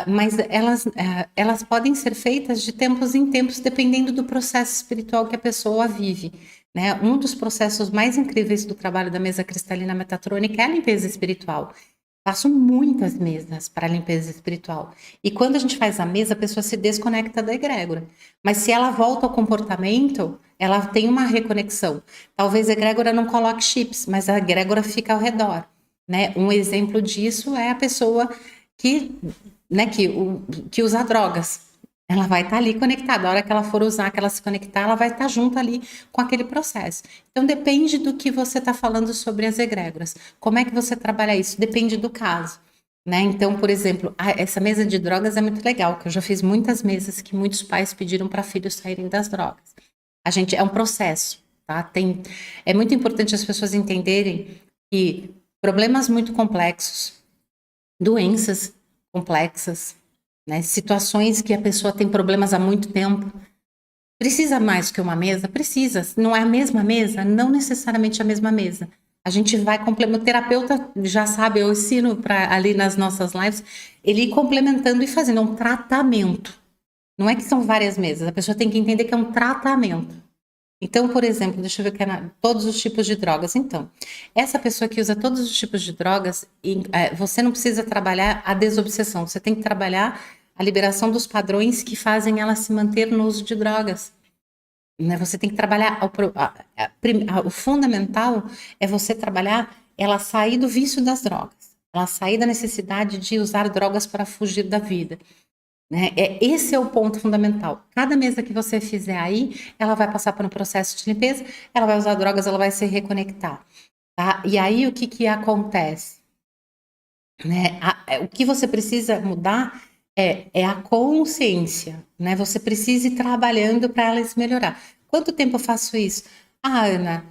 Mas elas podem ser feitas de tempos em tempos, dependendo do processo espiritual que a pessoa vive, né? Um dos processos mais incríveis do trabalho da mesa cristalina metatrônica é a limpeza espiritual. Faço muitas mesas para limpeza espiritual. E quando a gente faz a mesa, a pessoa se desconecta da egrégora. Mas se ela volta ao comportamento, ela tem uma reconexão. Talvez a egrégora não coloque chips, mas a egrégora fica ao redor, né? Um exemplo disso é a pessoa que, né, que usa drogas. Ela vai estar ali conectada. A hora que ela for usar, que ela se conectar, ela vai estar junto ali com aquele processo. Então, depende do que você está falando sobre as egrégoras. Como é que você trabalha isso? Depende do caso, né? Então, por exemplo, essa mesa de drogas é muito legal, que eu já fiz muitas mesas que muitos pais pediram para filhos saírem das drogas. É um processo, tá? É muito importante as pessoas entenderem que problemas muito complexos, doenças complexas, né? Situações que a pessoa tem problemas há muito tempo. Precisa mais que uma mesa? Precisa. Não é a mesma mesa? Não necessariamente a mesma mesa. A gente vai complementando. O terapeuta já sabe, eu ensino para ali nas nossas lives, ele ir complementando e fazendo um tratamento. Não é que são várias mesas, a pessoa tem que entender que é um tratamento. Então, por exemplo, deixa eu ver que todos os tipos de drogas. Então, essa pessoa que usa todos os tipos de drogas, você não precisa trabalhar a desobsessão, você tem que trabalhar a liberação dos padrões que fazem ela se manter no uso de drogas. Né? Você tem que trabalhar, o fundamental é você trabalhar ela sair do vício das drogas, ela sair da necessidade de usar drogas para fugir da vida. Né? Esse é o ponto fundamental. Cada mesa que você fizer aí, ela vai passar por um processo de limpeza, ela vai usar drogas, ela vai se reconectar. Tá? E aí o que acontece? Né? O que você precisa mudar é a consciência. Né? Você precisa ir trabalhando para ela se melhorar. Quanto tempo eu faço isso? Ana,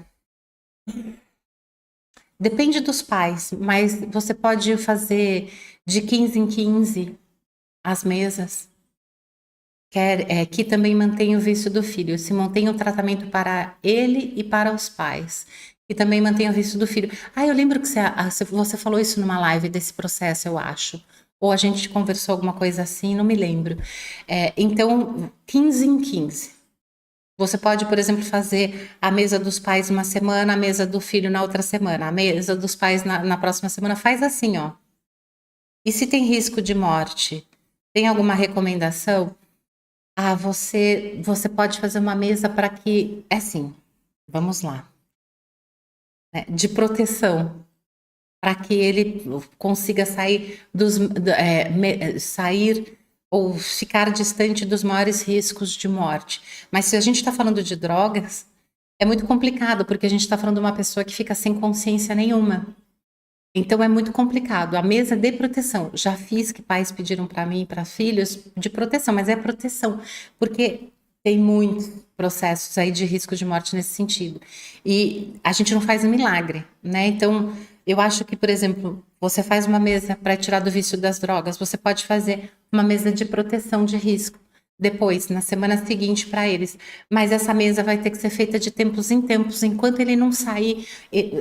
depende dos pais, mas você pode fazer de 15 em 15 as mesas. Que também mantém o vício do filho, se mantém o tratamento para ele e para os pais, que também mantém o vício do filho. Eu lembro que você falou isso numa live desse processo, eu acho, ou a gente conversou alguma coisa assim, não me lembro. Então, 15 em 15. Você pode, por exemplo, fazer a mesa dos pais uma semana, a mesa do filho na outra semana, a mesa dos pais na próxima semana, faz assim, ó. E se tem risco de morte, tem alguma recomendação? Você pode fazer uma mesa para que, assim, vamos lá, né, de proteção, para que ele consiga sair ou ficar distante dos maiores riscos de morte. Mas se a gente está falando de drogas, é muito complicado, porque a gente está falando de uma pessoa que fica sem consciência nenhuma. Então é muito complicado. A mesa de proteção, já fiz que pais pediram para mim e para filhos de proteção, mas é proteção, porque tem muitos processos aí de risco de morte nesse sentido. E a gente não faz um milagre, né? Então, eu acho que, por exemplo, você faz uma mesa para tirar do vício das drogas, você pode fazer uma mesa de proteção de risco. depois, na semana seguinte para eles. Mas essa mesa vai ter que ser feita de tempos em tempos, enquanto ele não sair,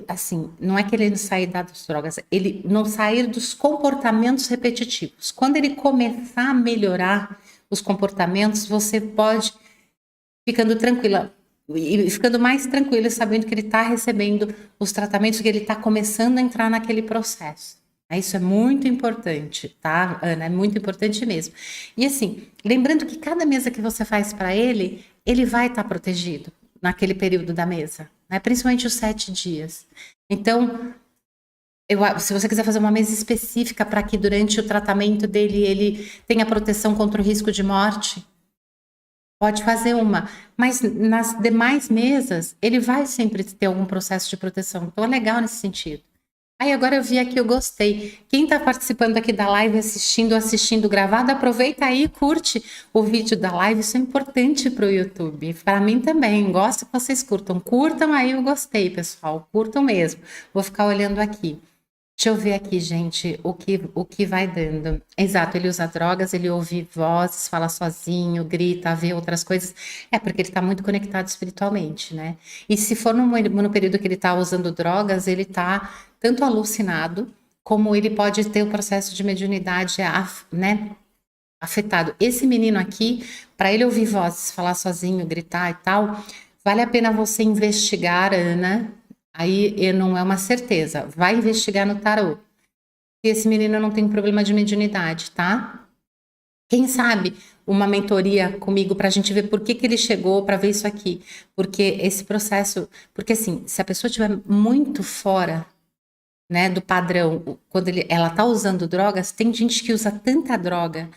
assim, não é que ele não sair das drogas, ele não sair dos comportamentos repetitivos. Quando ele começar a melhorar os comportamentos, você pode ficando tranquila e ficando mais tranquila, sabendo que ele está recebendo os tratamentos, que ele está começando a entrar naquele processo. Isso é muito importante, tá, Ana? É muito importante mesmo. E assim, lembrando que cada mesa que você faz para ele, ele vai estar protegido naquele período da mesa, né? Principalmente os 7 dias. Então, se você quiser fazer uma mesa específica para que durante o tratamento dele ele tenha proteção contra o risco de morte, pode fazer uma, mas nas demais mesas ele vai sempre ter algum processo de proteção. Então é legal nesse sentido. Aí agora eu vi aqui, eu gostei. Quem está participando aqui da live, assistindo gravado, aproveita aí e curte o vídeo da live. Isso é importante para o YouTube. Para mim também. Gosto que vocês curtam. Curtam aí o gostei, pessoal. Curtam mesmo. Vou ficar olhando aqui. Deixa eu ver aqui, gente, o que vai dando. Exato, ele usa drogas, ele ouve vozes, fala sozinho, grita, vê outras coisas. É porque ele está muito conectado espiritualmente, né? E se for no período que ele está usando drogas, ele está tanto alucinado, como ele pode ter o processo de mediunidade, né, afetado. Esse menino aqui, para ele ouvir vozes, falar sozinho, gritar e tal, vale a pena você investigar, Ana. Aí não é uma certeza. Vai investigar no tarô. Se esse menino não tem problema de mediunidade, tá? Quem sabe uma mentoria comigo para a gente ver por que ele chegou, para ver isso aqui. Porque esse processo. Porque assim, se a pessoa estiver muito fora, né, do padrão, quando ela tá usando drogas, tem gente que usa tanta droga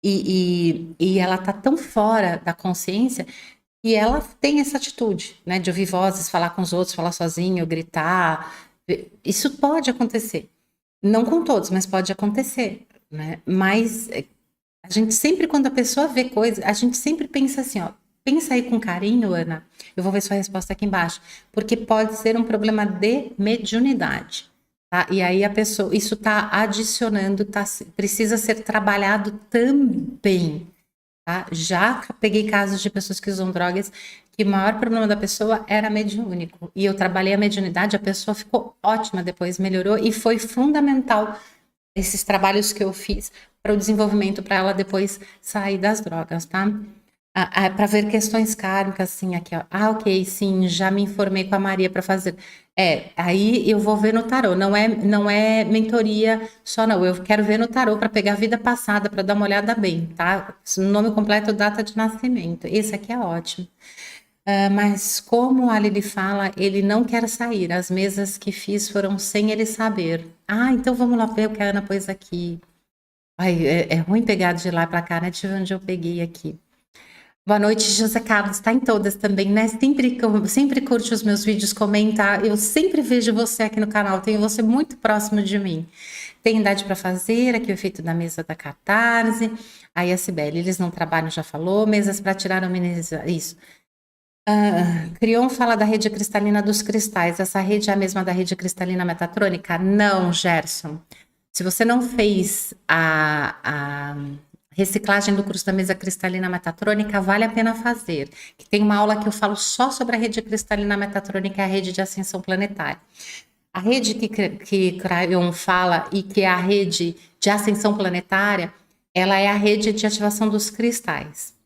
e ela tá tão fora da consciência. E ela tem essa atitude, né, de ouvir vozes, falar com os outros, falar sozinho, gritar. Isso pode acontecer. Não com todos, mas pode acontecer, né? Mas a gente sempre, quando a pessoa vê coisa, a gente sempre pensa assim, ó, pensa aí com carinho, Ana. Eu vou ver sua resposta aqui embaixo, porque pode ser um problema de mediunidade, tá? E aí a pessoa, isso tá adicionando, precisa ser trabalhado também. Tá? Já peguei casos de pessoas que usam drogas que o maior problema da pessoa era mediúnico. E eu trabalhei a mediunidade, a pessoa ficou ótima depois, melhorou e foi fundamental esses trabalhos que eu fiz para o desenvolvimento, para ela depois sair das drogas, tá? Para ver questões kármicas, assim, aqui, ó. Ok, sim, já me informei com a Maria para fazer. Aí eu vou ver no tarô, não é mentoria só, não. Eu quero ver no tarô para pegar a vida passada, para dar uma olhada bem, tá? Nome completo, data de nascimento. Esse aqui é ótimo. Mas como a Lili fala, ele não quer sair. As mesas que fiz foram sem ele saber. Então vamos lá ver o que a Ana pôs aqui. Ai, é ruim pegar de lá para cá, né? Deixa eu ver onde eu peguei aqui. Boa noite, José Carlos. Está em todas também, né? Sempre curte os meus vídeos, comenta. Eu sempre vejo você aqui no canal, tenho você muito próximo de mim. Tem idade para fazer, aqui o efeito da mesa da Catarse. Aí a Cibele, eles não trabalham, já falou. Mesas para tirar o isso. Crion fala da rede cristalina dos cristais. Essa rede é a mesma da rede cristalina metatrônica? Não, Gerson. Se você não fez a reciclagem do curso da mesa cristalina metatrônica, vale a pena fazer. Que tem uma aula que eu falo só sobre a rede cristalina metatrônica e a rede de ascensão planetária. A rede que Crayon fala e que é a rede de ascensão planetária, ela é a rede de ativação dos cristais.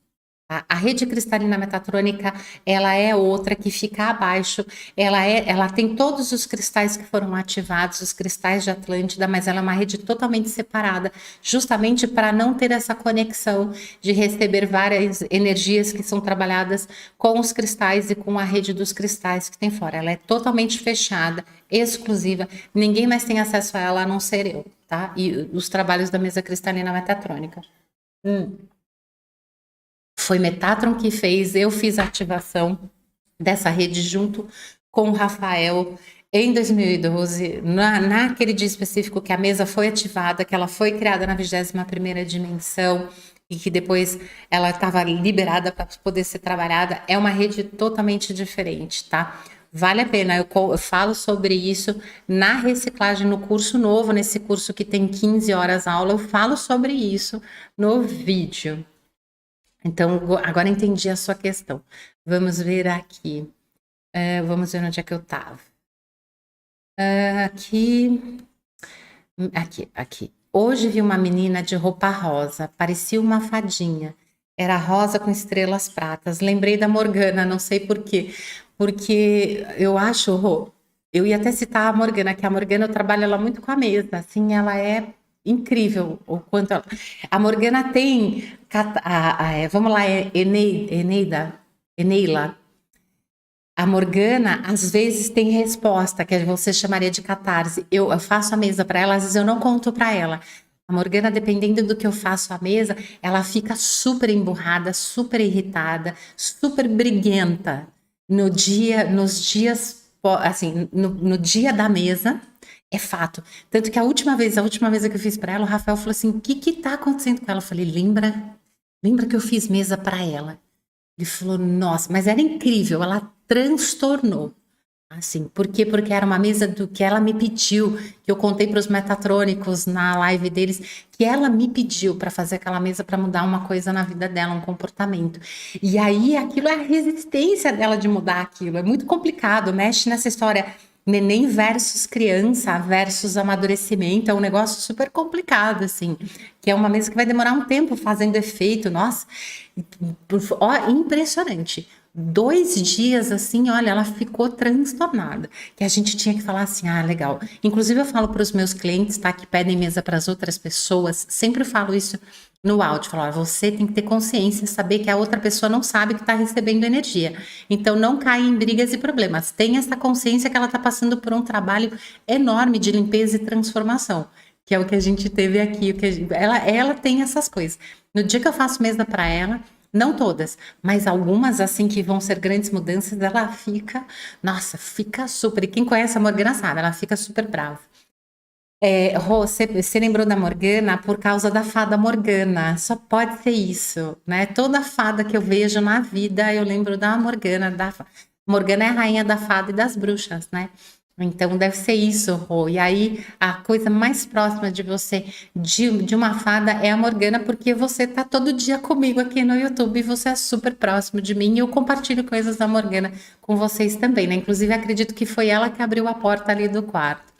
A rede cristalina metatrônica, ela é outra que fica abaixo, ela tem todos os cristais que foram ativados, os cristais de Atlântida, mas ela é uma rede totalmente separada, justamente para não ter essa conexão de receber várias energias que são trabalhadas com os cristais e com a rede dos cristais que tem fora. Ela é totalmente fechada, exclusiva, ninguém mais tem acesso a ela a não ser eu, tá? E os trabalhos da mesa cristalina metatrônica. Foi Metatron que fez, eu fiz a ativação dessa rede junto com o Rafael em 2012, naquele dia específico que a mesa foi ativada, que ela foi criada na 21ª dimensão e que depois ela estava liberada para poder ser trabalhada. É uma rede totalmente diferente, tá? Vale a pena, eu falo sobre isso na reciclagem, no curso novo, nesse curso que tem 15 horas aula, eu falo sobre isso no vídeo. Então, agora entendi a sua questão. Vamos ver aqui. Vamos ver onde é que eu estava. Aqui, aqui. Hoje vi uma menina de roupa rosa, parecia uma fadinha. Era rosa com estrelas pratas. Lembrei da Morgana, não sei por quê. Porque eu acho, Rô, eu ia até citar a Morgana, que a Morgana eu trabalho ela muito com a mesa, assim, ela é incrível o quanto ela... A Morgana tem, vamos lá, Eneila. A Morgana, às vezes, tem resposta, que você chamaria de catarse. Eu faço a mesa para ela, às vezes eu não conto para ela. A Morgana, dependendo do que eu faço à mesa, ela fica super emburrada, super irritada, super briguenta no dia, nos dias, assim, no dia da mesa, é fato. Tanto que a última vez que eu fiz para ela, o Rafael falou assim: o que que tá acontecendo com ela? Eu falei: lembra que eu fiz mesa para ela? Ele falou, nossa, mas era incrível, ela transtornou. Assim, por quê? Porque era uma mesa do que ela me pediu, que eu contei para os metatrônicos na live deles, que ela me pediu para fazer aquela mesa para mudar uma coisa na vida dela, um comportamento. E aí aquilo é a resistência dela de mudar aquilo, é muito complicado, mexe nessa história neném versus criança versus amadurecimento, é um negócio super complicado, assim, que é uma mesa que vai demorar um tempo fazendo efeito, nossa, ó, impressionante. 2 dias assim, olha, ela ficou transtornada. Que a gente tinha que falar assim, ah, legal. Inclusive, eu falo para os meus clientes, tá? Que pedem mesa para as outras pessoas, sempre falo isso no áudio. Falo, ó, você tem que ter consciência, saber que a outra pessoa não sabe que está recebendo energia. Então, não caia em brigas e problemas. Tenha essa consciência que ela está passando por um trabalho enorme de limpeza e transformação. Que é o que a gente teve aqui. Ela tem essas coisas. No dia que eu faço mesa para ela, não todas, mas algumas assim que vão ser grandes mudanças, ela fica, nossa, fica super. E quem conhece a Morgana sabe, ela fica super brava. Rô, você lembrou da Morgana por causa da fada Morgana, só pode ser isso, né? Toda fada que eu vejo na vida, eu lembro da Morgana. Morgana é a rainha da fada e das bruxas, né? Então deve ser isso, Rô. E aí a coisa mais próxima de você, de uma fada, é a Morgana, porque você tá todo dia comigo aqui no YouTube e você é super próximo de mim e eu compartilho coisas da Morgana com vocês também, né? Inclusive acredito que foi ela que abriu a porta ali do quarto.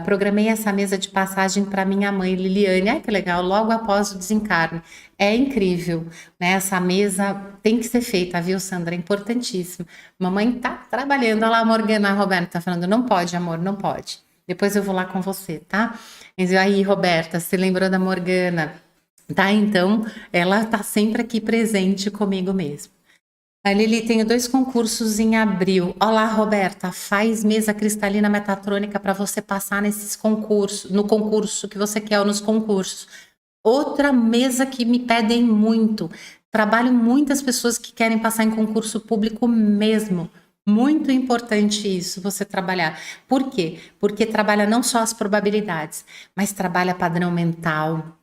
Programei essa mesa de passagem para minha mãe, Liliane. Ai, que legal, logo após o desencarne. É incrível, né? Essa mesa tem que ser feita, viu, Sandra? É importantíssimo. Mamãe tá trabalhando. Olha lá, a Morgana, a Roberta tá falando, não pode, amor, não pode. Depois eu vou lá com você, tá? Mas aí, Roberta, você lembrou da Morgana? Tá, então, ela tá sempre aqui presente comigo mesmo. A Lili, tenho 2 concursos em abril. Olá, Roberta, faz mesa cristalina metatrônica para você passar nesses concursos, no concurso que você quer ou nos concursos. Outra mesa que me pedem muito. Trabalho muitas pessoas que querem passar em concurso público mesmo. Muito importante isso, você trabalhar. Por quê? Porque trabalha não só as probabilidades, mas trabalha padrão mental,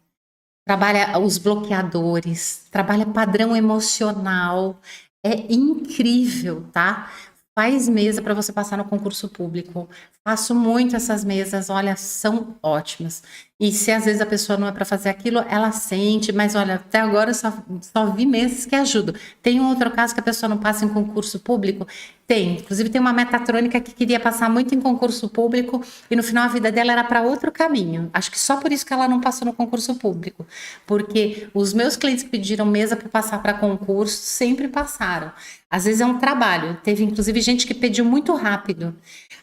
trabalha os bloqueadores, trabalha padrão emocional. É incrível, tá? Faz mesa para você passar no concurso público. Faço muito essas mesas, olha, são ótimas. E se às vezes a pessoa não é para fazer aquilo, ela sente, mas olha, até agora eu só vi mesas que ajudam. Tem um outro caso que a pessoa não passa em concurso público? Tem. Inclusive, tem uma metatrônica que queria passar muito em concurso público e no final a vida dela era para outro caminho. Acho que só por isso que ela não passou no concurso público. Porque os meus clientes que pediram mesa para passar para concurso sempre passaram. Às vezes é um trabalho. Teve inclusive gente que pediu muito rápido.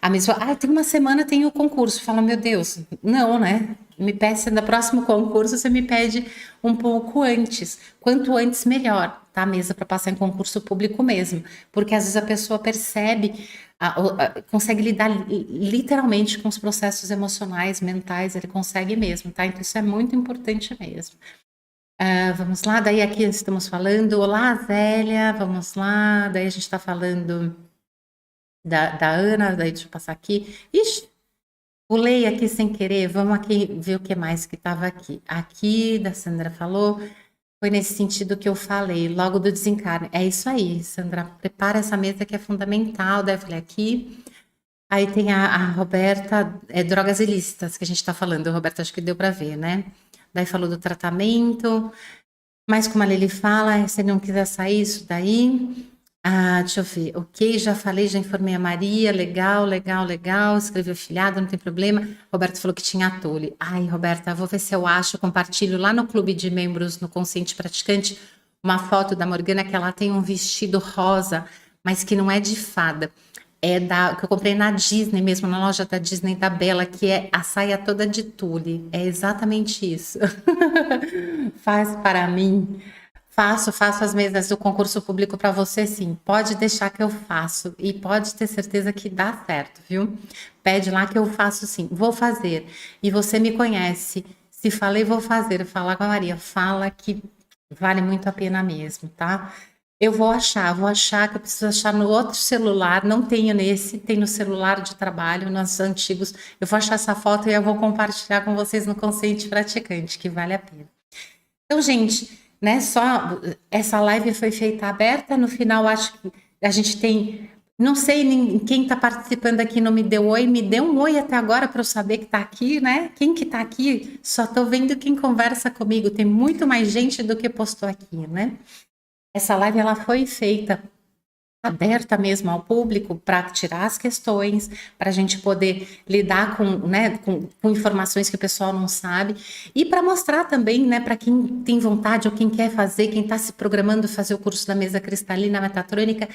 A mesma, tem uma semana tem o concurso. Fala, meu Deus, não, né? Me peça no próximo concurso, você me pede um pouco antes. Quanto antes, melhor, tá? A mesa para passar em concurso público mesmo. Porque às vezes a pessoa percebe, consegue lidar literalmente com os processos emocionais, mentais, ele consegue mesmo, tá? Então isso é muito importante mesmo. Vamos lá, daí aqui estamos falando, olá Zélia, vamos lá, daí a gente está falando da Ana, daí deixa eu passar aqui. Ixi, pulei aqui sem querer, vamos aqui ver o que mais que estava aqui. Aqui, da Sandra falou, foi nesse sentido que eu falei, logo do desencarne. É isso aí, Sandra, prepara essa mesa que é fundamental, daí eu falei aqui. Aí tem a Roberta, drogas ilícitas que a gente está falando, Roberta, acho que deu para ver, né? Daí falou do tratamento. Mas como a Lili fala, se ele não quiser sair, isso daí. Ah, deixa eu ver. Ok, já falei, já informei a Maria. Legal, legal, legal. Escreveu filhado, não tem problema. Roberto falou que tinha atole. Ai, Roberta, vou ver se eu acho. Compartilho lá no clube de membros no Consciente Praticante uma foto da Morgana que ela tem um vestido rosa, mas que não é de fada. É da que eu comprei na Disney mesmo, na loja da Disney da Bela, que é a saia toda de tule. É exatamente isso. Faz para mim. Faço as mesas do concurso público para você, sim. Pode deixar que eu faço e pode ter certeza que dá certo, viu? Pede lá que eu faço, sim. Vou fazer. E você me conhece. Se falei, vou fazer. Falar com a Maria. Fala que vale muito a pena mesmo, tá? Eu vou achar que eu preciso achar no outro celular. Não tenho nesse, tem no celular de trabalho, nos antigos. Eu vou achar essa foto e eu vou compartilhar com vocês no Consciente Praticante, que vale a pena. Então, gente, né, só essa live foi feita aberta, no final acho que a gente tem, não sei quem está participando aqui não me deu oi, me dê um oi até agora para eu saber que está aqui, né? Quem que está aqui? Só estou vendo quem conversa comigo, tem muito mais gente do que postou aqui, né? Essa live ela foi feita aberta mesmo ao público para tirar as questões, para a gente poder lidar com, né, com informações que o pessoal não sabe e para mostrar também, né, para quem tem vontade ou quem quer fazer, quem está se programando fazer o curso da mesa cristalina metatrônica,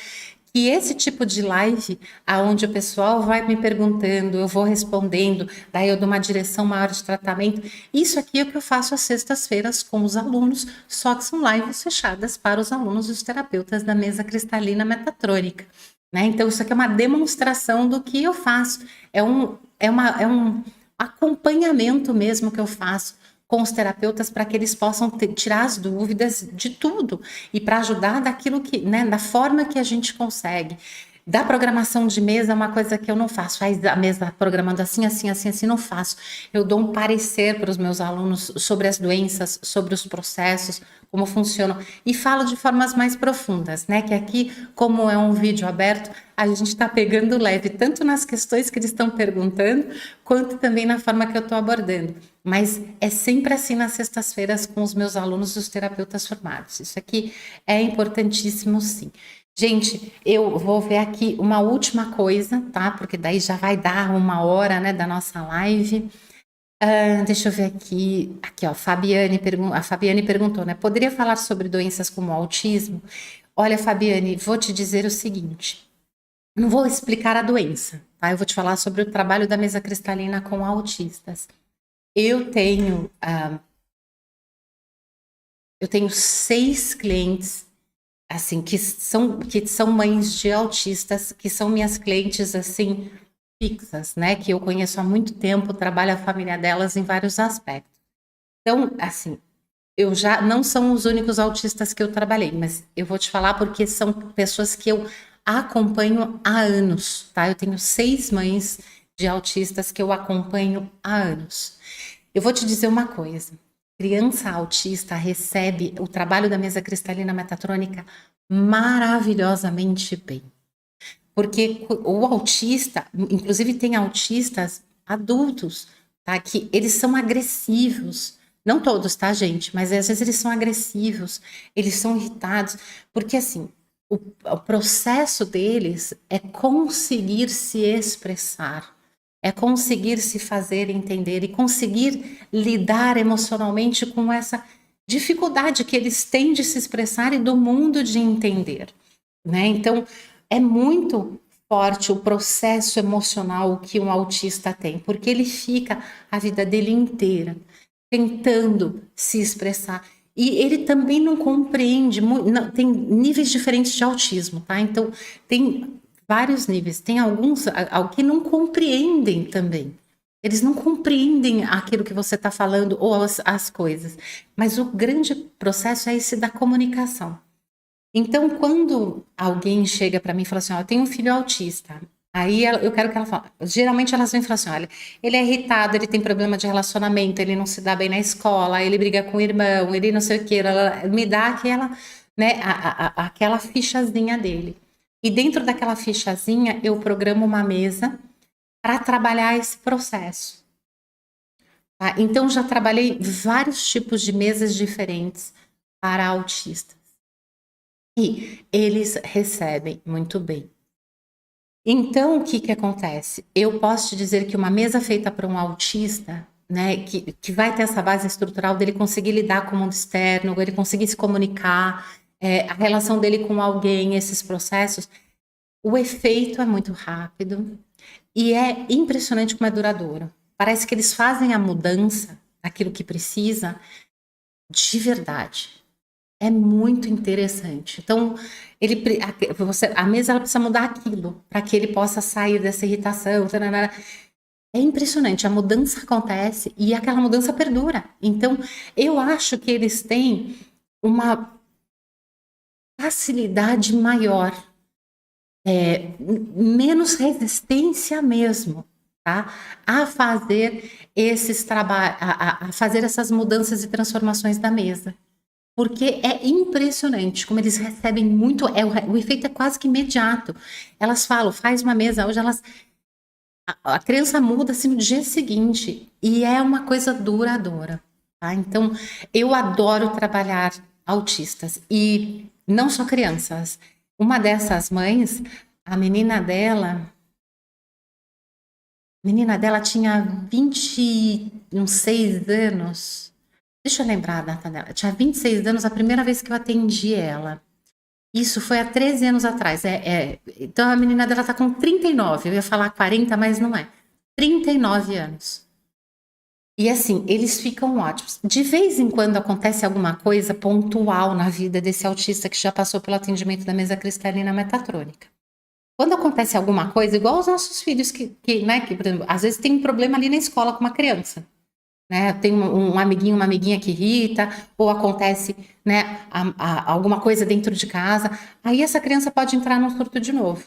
que esse tipo de live, aonde o pessoal vai me perguntando, eu vou respondendo, daí eu dou uma direção maior de tratamento. Isso aqui é o que eu faço às sextas-feiras com os alunos, só que são lives fechadas para os alunos e os terapeutas da mesa cristalina metatrônica. Né? Então, isso aqui é uma demonstração do que eu faço. É um acompanhamento mesmo que eu faço com os terapeutas para que eles possam tirar as dúvidas de tudo e para ajudar daquilo que, né, da forma que a gente consegue. Da programação de mesa é uma coisa que eu não faço. Faz a mesa programando assim, assim, assim, assim, não faço. Eu dou um parecer para os meus alunos sobre as doenças, sobre os processos, como funcionam. E falo de formas mais profundas, né? Que aqui, como é um vídeo aberto, a gente está pegando leve, tanto nas questões que eles estão perguntando, quanto também na forma que eu estou abordando. Mas é sempre assim nas sextas-feiras com os meus alunos e os terapeutas formados. Isso aqui é importantíssimo, sim. Gente, eu vou ver aqui uma última coisa, tá? Porque daí já vai dar 1 hora, né, da nossa live. Deixa eu ver aqui. Aqui, ó, a Fabiane perguntou, né? Poderia falar sobre doenças como autismo? Olha, Fabiane, vou te dizer o seguinte. Não vou explicar a doença, tá? Eu vou te falar sobre o trabalho da mesa cristalina com autistas. Eu tenho, eu tenho 6 clientes assim, que são mães de autistas, que são minhas clientes, assim, fixas, né, que eu conheço há muito tempo, trabalho a família delas em vários aspectos. Então, assim, eu já não são os únicos autistas que eu trabalhei, mas eu vou te falar porque são pessoas que eu acompanho há anos, tá? Eu tenho 6 mães de autistas que eu acompanho há anos. Eu vou te dizer uma coisa, criança autista recebe o trabalho da mesa cristalina metatrônica maravilhosamente bem. Porque o autista, inclusive tem autistas adultos, tá? Que eles são agressivos. Não todos, tá, gente? Mas às vezes eles são agressivos, eles são irritados, porque assim, o processo deles é conseguir se expressar, é conseguir se fazer entender e conseguir lidar emocionalmente com essa dificuldade que eles têm de se expressar e do mundo de entender, né? Então, é muito forte o processo emocional que um autista tem, porque ele fica a vida dele inteira tentando se expressar. E ele também não compreende, tem níveis diferentes de autismo, tá? Então, tem vários níveis. Tem alguns que não compreendem também. Eles não compreendem aquilo que você está falando ou as coisas. Mas o grande processo é esse da comunicação. Então, quando alguém chega para mim e fala assim, ó, eu tenho um filho autista, aí eu quero que ela fale, geralmente elas vêm e falam assim, olha, ele é irritado, ele tem problema de relacionamento, ele não se dá bem na escola, ele briga com o irmão, ele não sei o que, ela me dá aquela, né, aquela fichazinha dele. E dentro daquela fichazinha, eu programo uma mesa para trabalhar esse processo. Tá? Então, já trabalhei vários tipos de mesas diferentes, para autistas. E eles recebem muito bem. Então, o que acontece? Eu posso te dizer que uma mesa feita para um autista, né, que vai ter essa base estrutural dele conseguir lidar com o mundo externo, ele conseguir se comunicar, a relação dele com alguém, esses processos, o efeito é muito rápido e é impressionante como é duradouro. Parece que eles fazem a mudança daquilo que precisa de verdade. É muito interessante. Então, a mesa ela precisa mudar aquilo para que ele possa sair dessa irritação. Tarará. É impressionante, a mudança acontece e aquela mudança perdura. Então, eu acho que eles têm uma facilidade maior, menos resistência mesmo, tá? A fazer esses trabalhos, a fazer essas mudanças e transformações da mesa. Porque é impressionante como eles recebem muito, o efeito é quase que imediato. Elas falam, faz uma mesa, hoje a criança muda assim no dia seguinte, e é uma coisa duradoura, tá? Então, eu adoro trabalhar autistas, e não só crianças. Uma dessas mães, a menina dela tinha 26 anos. Deixa eu lembrar a data dela. Tinha 26 anos a primeira vez que eu atendi ela. Isso foi há 13 anos atrás. Então a menina dela tá com 39. Eu ia falar 40, mas não é. 39 anos. E assim, eles ficam ótimos. De vez em quando acontece alguma coisa pontual na vida desse autista que já passou pelo atendimento da mesa cristalina metatrônica. Quando acontece alguma coisa, igual os nossos filhos né, que por exemplo, às vezes tem um problema ali na escola com uma criança. Né, tem um amiguinho, uma amiguinha que irrita, ou acontece, né, alguma coisa dentro de casa, aí essa criança pode entrar num surto de novo.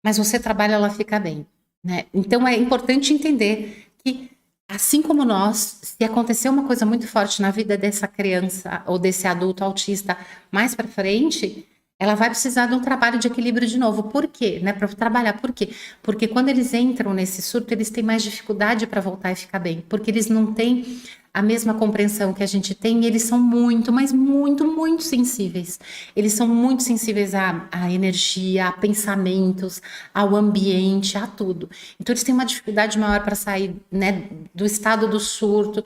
Mas você trabalha, ela fica bem. Né? Então é importante entender que, assim como nós, se acontecer uma coisa muito forte na vida dessa criança ou desse adulto autista mais para frente, ela vai precisar de um trabalho de equilíbrio de novo. Por quê? Né? Para trabalhar. Por quê? Porque quando eles entram nesse surto, eles têm mais dificuldade para voltar e ficar bem. Porque eles não têm a mesma compreensão que a gente tem, e eles são muito, mas muito, muito sensíveis. Eles são muito sensíveis à energia, a pensamentos, ao ambiente, a tudo. Então, eles têm uma dificuldade maior para sair, né, do estado do surto,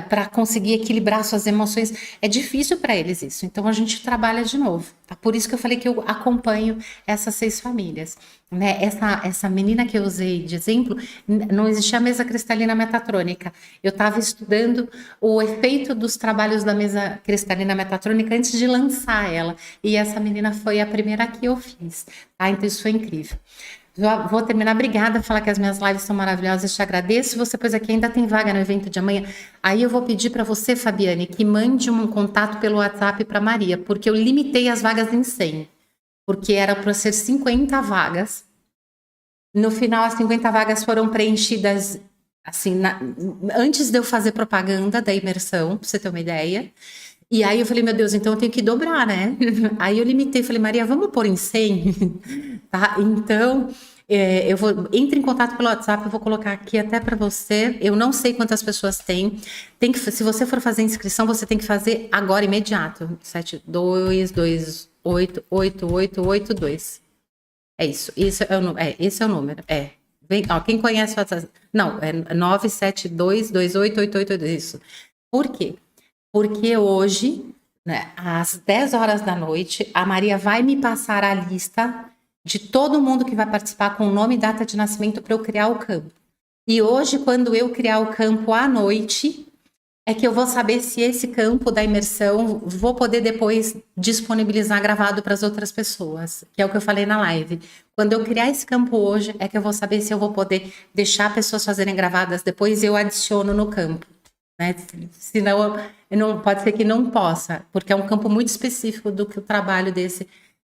para conseguir equilibrar suas emoções. É difícil para eles isso. Então, a gente trabalha de novo. Tá? Por isso que eu falei que eu acompanho essas 6 famílias. Né? Essa menina que eu usei de exemplo, não existia a mesa cristalina metatrônica. Eu estava estudando o efeito dos trabalhos da mesa cristalina metatrônica antes de lançar ela. E essa menina foi a primeira que eu fiz. Tá? Então, isso foi incrível. Já vou terminar. Obrigada, falar que as minhas lives são maravilhosas. Te agradeço. Você, pois aqui ainda tem vaga no evento de amanhã. Aí eu vou pedir para você, Fabiane, que mande um contato pelo WhatsApp para Maria, porque eu limitei as vagas em 100, porque era para ser 50 vagas. No final, as 50 vagas foram preenchidas assim, antes de eu fazer propaganda da imersão, para você ter uma ideia. E aí eu falei, meu Deus, então eu tenho que dobrar, né? Aí eu limitei, falei, Maria, vamos pôr em 100? Tá? Então, entre em contato pelo WhatsApp, eu vou colocar aqui até para você. Eu não sei quantas pessoas tem. Se você for fazer inscrição, você tem que fazer agora, imediato. 72288882. É isso. Esse é o número. Quem conhece o WhatsApp? Não, é 972288882. Isso. Por quê? Porque hoje, né, às 10 horas da noite, a Maria vai me passar a lista de todo mundo que vai participar com nome e data de nascimento para eu criar o campo. E hoje, quando eu criar o campo à noite, é que eu vou saber se esse campo da imersão vou poder depois disponibilizar gravado para as outras pessoas, que é o que eu falei na live. Quando eu criar esse campo hoje, é que eu vou saber se eu vou poder deixar pessoas fazerem gravadas depois e eu adiciono no campo. Né? Senão, não, pode ser que não possa, porque é um campo muito específico do que o trabalho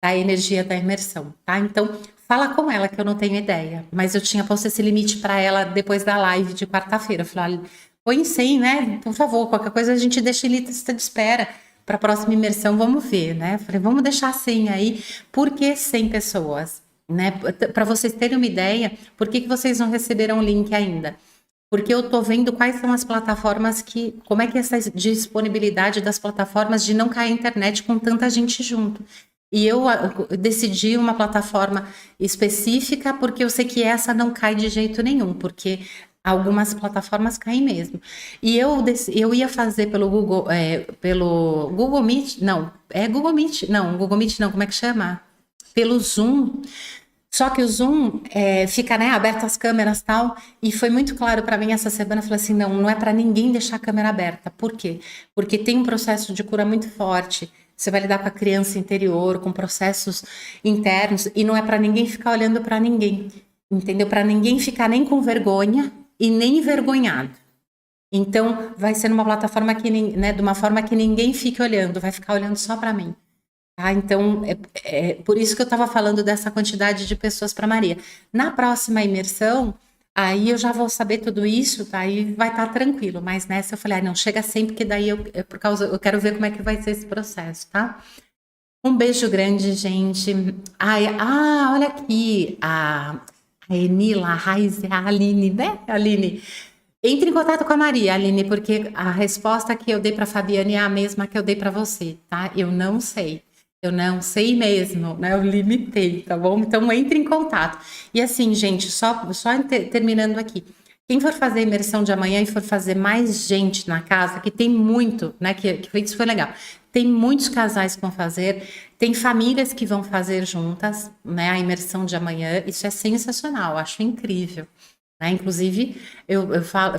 da energia da imersão, tá? Então, fala com ela, que eu não tenho ideia, mas eu tinha posto esse limite para ela depois da live de quarta-feira. Eu falei, olha, põe 100, né? Por favor, qualquer coisa a gente deixa em lista de espera para a próxima imersão, vamos ver, né? Eu falei, vamos deixar 100 aí, por que 100 pessoas? Né? Para vocês terem uma ideia, por que vocês não receberam o link ainda? porque eu tô vendo quais são as plataformas como é que é essa disponibilidade das plataformas de não cair a internet com tanta gente junto. E eu decidi uma plataforma específica porque eu sei que essa não cai de jeito nenhum, porque algumas plataformas caem mesmo. E eu ia fazer pelo Google Meet, não, Google Meet, não, Google Meet não, como é que chama? Pelo Zoom. Só que o Zoom fica, né, aberto as câmeras e tal, e foi muito claro para mim essa semana, eu falei assim, não é para ninguém deixar a câmera aberta. Por quê? Porque tem um processo de cura muito forte. Você vai lidar com a criança interior, com processos internos, e não é para ninguém ficar olhando para ninguém, entendeu? Para ninguém ficar nem com vergonha e nem envergonhado. Então, vai ser numa plataforma de uma forma que ninguém fique olhando, vai ficar olhando só para mim. Tá? Então, por isso que eu estava falando dessa quantidade de pessoas para Maria. Na próxima imersão, aí eu já vou saber tudo isso, tá? Aí vai estar tranquilo. Mas nessa eu falei, não, chega sempre, que daí eu quero ver como é que vai ser esse processo, tá? Um beijo grande, gente. Olha aqui, a Enila, a Raiz, a Aline, né, Aline? Entre em contato com a Maria, Aline, porque a resposta que eu dei para a Fabiane é a mesma que eu dei para você, tá? Eu não sei. Eu não sei mesmo, né? Eu limitei, tá bom? Então entre em contato. E assim, gente, só terminando aqui. Quem for fazer a imersão de amanhã e for fazer mais gente na casa, que tem muito, né? Que isso foi legal. Tem muitos casais que vão fazer, tem famílias que vão fazer juntas, né? A imersão de amanhã. Isso é sensacional, acho incrível. Né? Inclusive, eu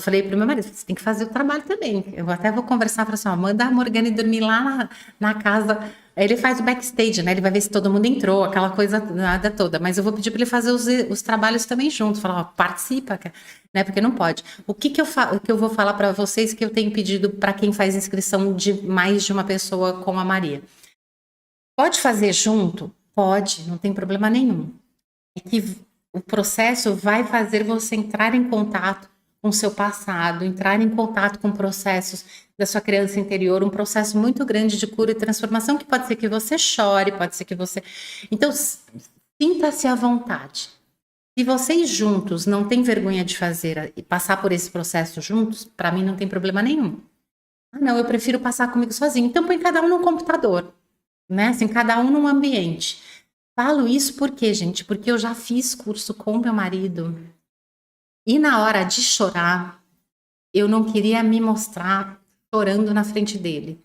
falei para o meu marido, você tem que fazer o trabalho também. Eu até vou conversar para assim, manda a Morgane dormir lá na casa. Aí ele faz o backstage, né? Ele vai ver se todo mundo entrou, aquela coisa nada toda. Mas eu vou pedir para ele fazer os trabalhos também junto. Falar, ó, participa, né? Porque não pode. O que eu vou falar para vocês que eu tenho pedido para quem faz inscrição de mais de uma pessoa com a Maria? Pode fazer junto? Pode, não tem problema nenhum. É que o processo vai fazer você entrar em contato com o seu passado, entrar em contato com processos da sua criança interior, um processo muito grande de cura e transformação, que pode ser que você chore, pode ser que você... Então, sinta-se à vontade. Se vocês juntos não têm vergonha de fazer e passar por esse processo juntos, para mim não tem problema nenhum. Não, eu prefiro passar comigo sozinho. Então, põe cada um no computador, né? Assim, cada um num ambiente. Falo isso por quê, gente? Porque eu já fiz curso com meu marido e na hora de chorar, eu não queria me mostrar chorando na frente dele.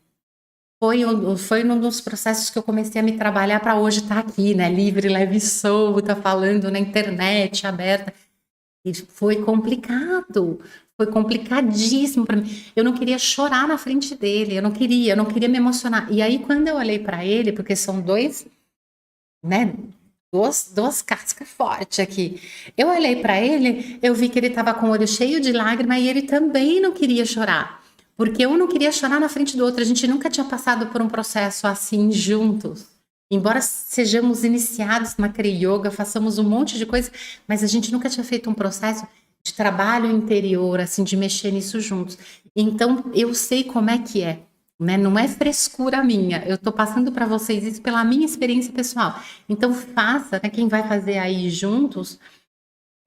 Foi um dos processos que eu comecei a me trabalhar para hoje estar aqui, né? Livre, leve e solta, falando na internet, aberta. E foi complicado. Foi complicadíssimo para mim. Eu não queria chorar na frente dele, eu não queria me emocionar. E aí, quando eu olhei para ele, porque são dois, né? Duas cascas fortes aqui. Eu olhei para ele, eu vi que ele estava com o olho cheio de lágrima e ele também não queria chorar. Porque eu não queria chorar na frente do outro. A gente nunca tinha passado por um processo assim juntos. Embora sejamos iniciados na Kriya Yoga, façamos um monte de coisa, mas a gente nunca tinha feito um processo de trabalho interior, assim, de mexer nisso juntos. Então, eu sei como é que é. Né? Não é frescura minha, eu estou passando para vocês isso pela minha experiência pessoal. Então faça, né? Quem vai fazer aí juntos,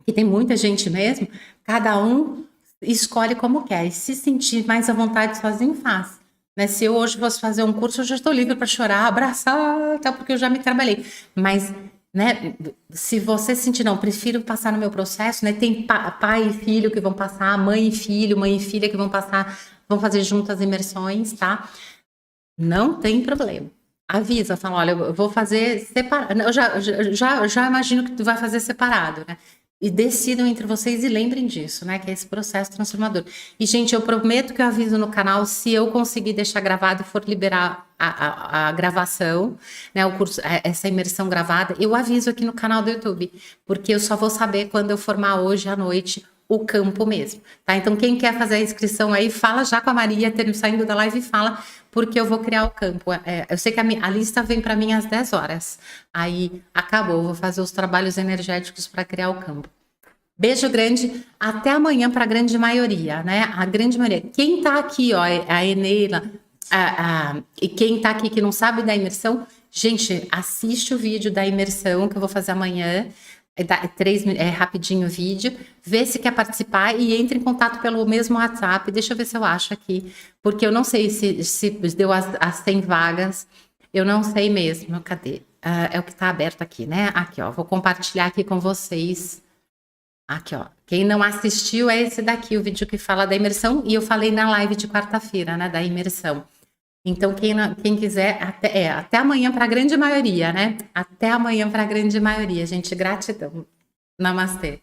que tem muita gente mesmo, cada um escolhe como quer. E se sentir mais à vontade sozinho, faça. Né? Se eu hoje fosse fazer um curso, eu já estou livre para chorar, abraçar, tal, porque eu já me trabalhei. Mas, né, se você sentir, não, prefiro passar no meu processo, né? Tem pai e filho que vão passar, mãe e filho, mãe e filha que vão passar, vão fazer juntas imersões, tá? Não tem problema. Avisa, fala, olha, eu vou fazer separado. Eu já imagino que tu vai fazer separado, né? E decidam entre vocês e lembrem disso, né? Que é esse processo transformador. E, gente, eu prometo que eu aviso no canal se eu conseguir deixar gravado e for liberar a gravação, né? O curso, essa imersão gravada, eu aviso aqui no canal do YouTube, porque eu só vou saber quando eu formar hoje à noite o campo mesmo, tá? Então, quem quer fazer a inscrição aí, fala já com a Maria, saindo da live, e fala, porque eu vou criar o campo. Eu sei que a lista vem para mim às 10 horas. Aí, acabou, vou fazer os trabalhos energéticos para criar o campo. Beijo grande, até amanhã para a grande maioria, né? A grande maioria. Quem tá aqui, ó, a Eneila, e quem tá aqui que não sabe da imersão, gente, assiste o vídeo da imersão que eu vou fazer amanhã. É rapidinho o vídeo, vê se quer participar e entre em contato pelo mesmo WhatsApp. Deixa eu ver se eu acho aqui, porque eu não sei se deu as 100 vagas, eu não sei mesmo. Cadê? É o que está aberto aqui, né? Aqui, ó, vou compartilhar aqui com vocês. Aqui, ó. Quem não assistiu é esse daqui, o vídeo que fala da imersão, e eu falei na live de quarta-feira, né, da imersão. Então, quem quiser, até amanhã para a grande maioria, né? Até amanhã para a grande maioria, gente. Gratidão. Namastê.